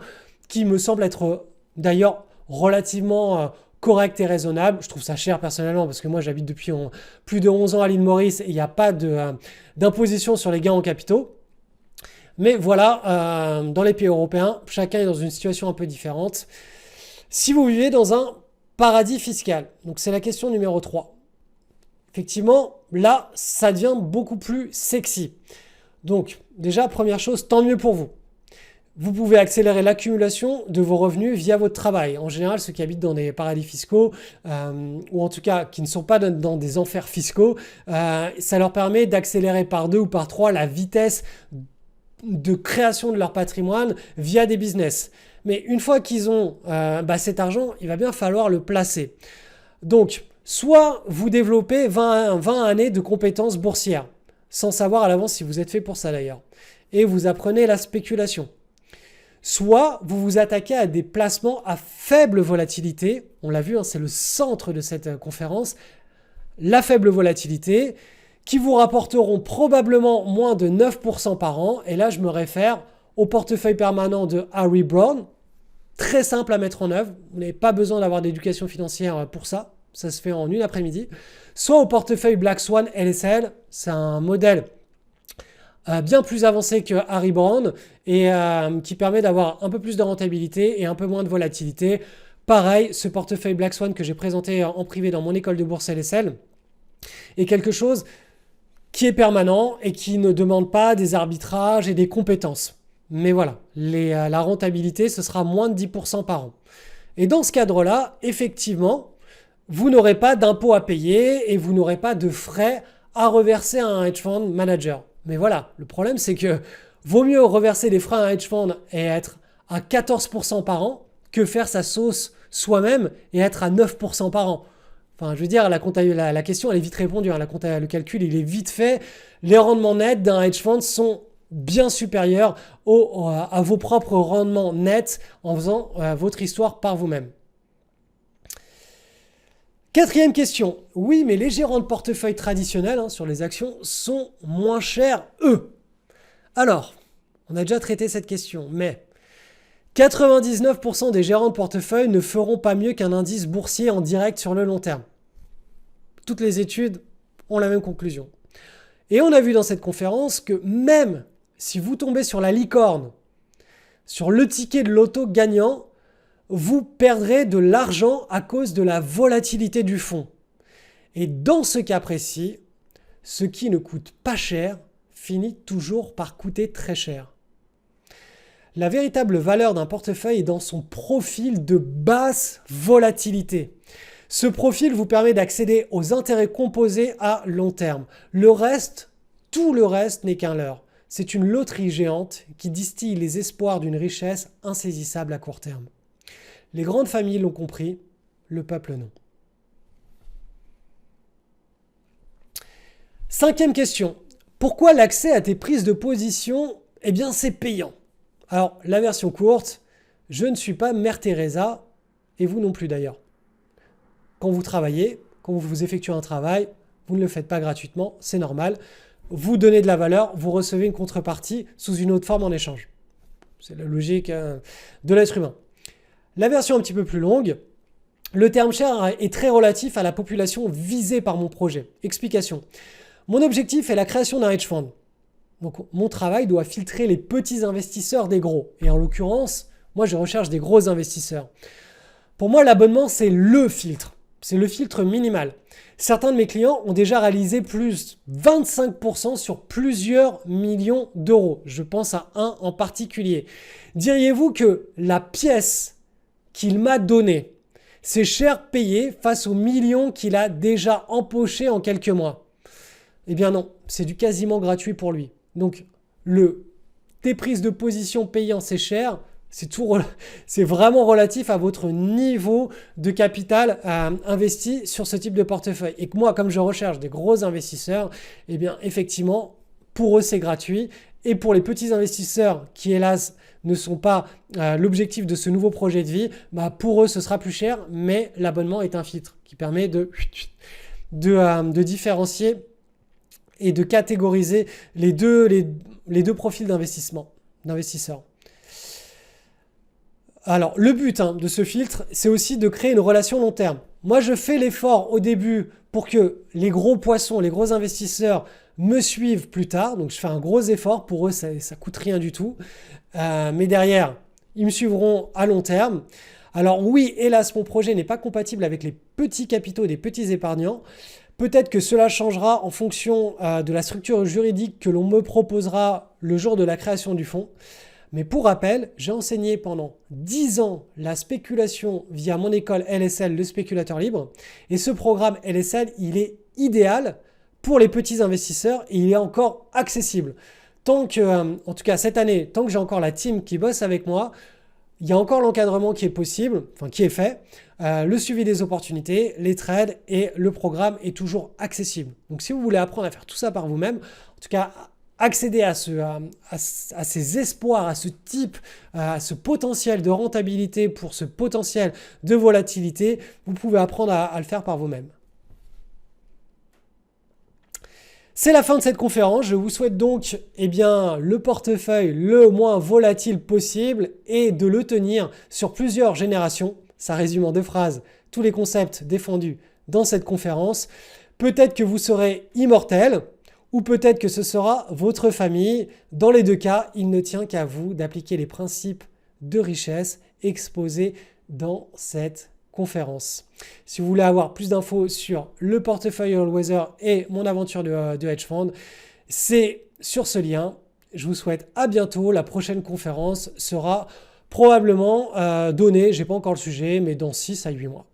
qui me semble être d'ailleurs relativement correct et raisonnable. Je trouve ça cher personnellement parce que moi j'habite depuis plus de 11 ans à l'île Maurice et il n'y a pas d'imposition sur les gains en capitaux. Mais voilà, dans les pays européens, chacun est dans une situation un peu différente. Si vous vivez dans un paradis fiscal, donc c'est la question numéro 3. Effectivement, là, ça devient beaucoup plus sexy. Donc déjà, première chose, tant mieux pour vous. Vous pouvez accélérer l'accumulation de vos revenus via votre travail. En général, ceux qui habitent dans des paradis fiscaux, ou en tout cas qui ne sont pas dans des enfers fiscaux, ça leur permet d'accélérer par 2 ou par 3 la vitesse de création de leur patrimoine via des business. Mais une fois qu'ils ont cet argent, il va bien falloir le placer. Donc, soit vous développez 20 années de compétences boursières, sans savoir à l'avance si vous êtes fait pour ça d'ailleurs, et vous apprenez la spéculation. Soit vous vous attaquez à des placements à faible volatilité. On l'a vu, c'est le centre de cette conférence. La faible volatilité qui vous rapporteront probablement moins de 9% par an. Et là, je me réfère au portefeuille permanent de Harry Browne. Très simple à mettre en œuvre. Vous n'avez pas besoin d'avoir d'éducation financière pour ça. Ça se fait en une après-midi. Soit au portefeuille Black Swan LSL. C'est un modèle bien plus avancé que Harry Browne et qui permet d'avoir un peu plus de rentabilité et un peu moins de volatilité. Pareil, ce portefeuille Black Swan que j'ai présenté en privé dans mon école de bourse LSL est quelque chose qui est permanent et qui ne demande pas des arbitrages et des compétences. Mais voilà, la rentabilité, ce sera moins de 10% par an. Et dans ce cadre-là, effectivement, vous n'aurez pas d'impôts à payer et vous n'aurez pas de frais à reverser à un hedge fund manager. Mais voilà, le problème c'est que vaut mieux reverser des frais à un hedge fund et être à 14% par an que faire sa sauce soi-même et être à 9% par an. Enfin, je veux dire, la question elle est vite répondue, le calcul il est vite fait. Les rendements nets d'un hedge fund sont bien supérieurs à vos propres rendements nets en faisant votre histoire par vous-même. Quatrième question. Oui, mais les gérants de portefeuille traditionnels sur les actions sont moins chers, eux. Alors, on a déjà traité cette question, mais 99% des gérants de portefeuille ne feront pas mieux qu'un indice boursier en direct sur le long terme. Toutes les études ont la même conclusion. Et on a vu dans cette conférence que même si vous tombez sur la licorne, sur le ticket de l'auto gagnant, vous perdrez de l'argent à cause de la volatilité du fonds. Et dans ce cas précis, ce qui ne coûte pas cher finit toujours par coûter très cher. La véritable valeur d'un portefeuille est dans son profil de basse volatilité. Ce profil vous permet d'accéder aux intérêts composés à long terme. Tout le reste n'est qu'un leurre. C'est une loterie géante qui distille les espoirs d'une richesse insaisissable à court terme. Les grandes familles l'ont compris, le peuple non. Cinquième question. Pourquoi l'accès à tes prises de position, c'est payant? Alors, la version courte, je ne suis pas Mère Teresa, et vous non plus d'ailleurs. Quand vous travaillez, quand vous effectuez un travail, vous ne le faites pas gratuitement, c'est normal. Vous donnez de la valeur, vous recevez une contrepartie sous une autre forme en échange. C'est la logique de l'être humain. La version un petit peu plus longue, le terme cher est très relatif à la population visée par mon projet. Explication. Mon objectif est la création d'un hedge fund. Donc mon travail doit filtrer les petits investisseurs des gros. Et en l'occurrence, moi je recherche des gros investisseurs. Pour moi, l'abonnement, c'est le filtre. c'est le filtre minimal. Certains de mes clients ont déjà réalisé plus 25% sur plusieurs millions d'euros. Je pense à un en particulier. Diriez-vous que la pièce qu'il m'a donnée, c'est cher payé face aux millions qu'il a déjà empochés en quelques mois? Eh bien non, c'est du quasiment gratuit pour lui. Donc tes prises de position payant, c'est cher. C'est vraiment relatif à votre niveau de capital investi sur ce type de portefeuille. Et que moi, comme je recherche des gros investisseurs, eh bien effectivement, pour eux, c'est gratuit. Et pour les petits investisseurs qui, hélas, ne sont pas l'objectif de ce nouveau projet de vie, pour eux, ce sera plus cher, mais l'abonnement est un filtre qui permet de différencier et de catégoriser les deux profils d'investisseurs. Alors, le but de ce filtre, c'est aussi de créer une relation long terme. Moi, je fais l'effort au début pour que les gros poissons, les gros investisseurs me suivent plus tard. Donc, je fais un gros effort. Pour eux, ça coûte rien du tout. Mais derrière, ils me suivront à long terme. Alors oui, hélas, mon projet n'est pas compatible avec les petits capitaux des petits épargnants. Peut-être que cela changera en fonction de la structure juridique que l'on me proposera le jour de la création du fonds. Mais pour rappel, j'ai enseigné pendant 10 ans la spéculation via mon école LSL, le spéculateur libre. Et ce programme LSL, il est idéal pour les petits investisseurs et il est encore accessible. En tout cas cette année, tant que j'ai encore la team qui bosse avec moi, il y a encore l'encadrement qui est possible, qui est fait, le suivi des opportunités, les trades et le programme est toujours accessible. Donc si vous voulez apprendre à faire tout ça par vous-même, en tout cas accéder à ces espoirs, à ce potentiel de rentabilité pour ce potentiel de volatilité, vous pouvez apprendre à le faire par vous-même. C'est la fin de cette conférence. Je vous souhaite donc le portefeuille le moins volatile possible et de le tenir sur plusieurs générations. Ça résume en 2 phrases tous les concepts défendus dans cette conférence. Peut-être que vous serez immortel ou peut-être que ce sera votre famille. Dans les 2 cas, il ne tient qu'à vous d'appliquer les principes de richesse exposés dans cette conférence. Si vous voulez avoir plus d'infos sur le portefeuille All-Weather et mon aventure de hedge fund, c'est sur ce lien. Je vous souhaite à bientôt. La prochaine conférence sera probablement donnée, je n'ai pas encore le sujet, mais dans 6 à 8 mois.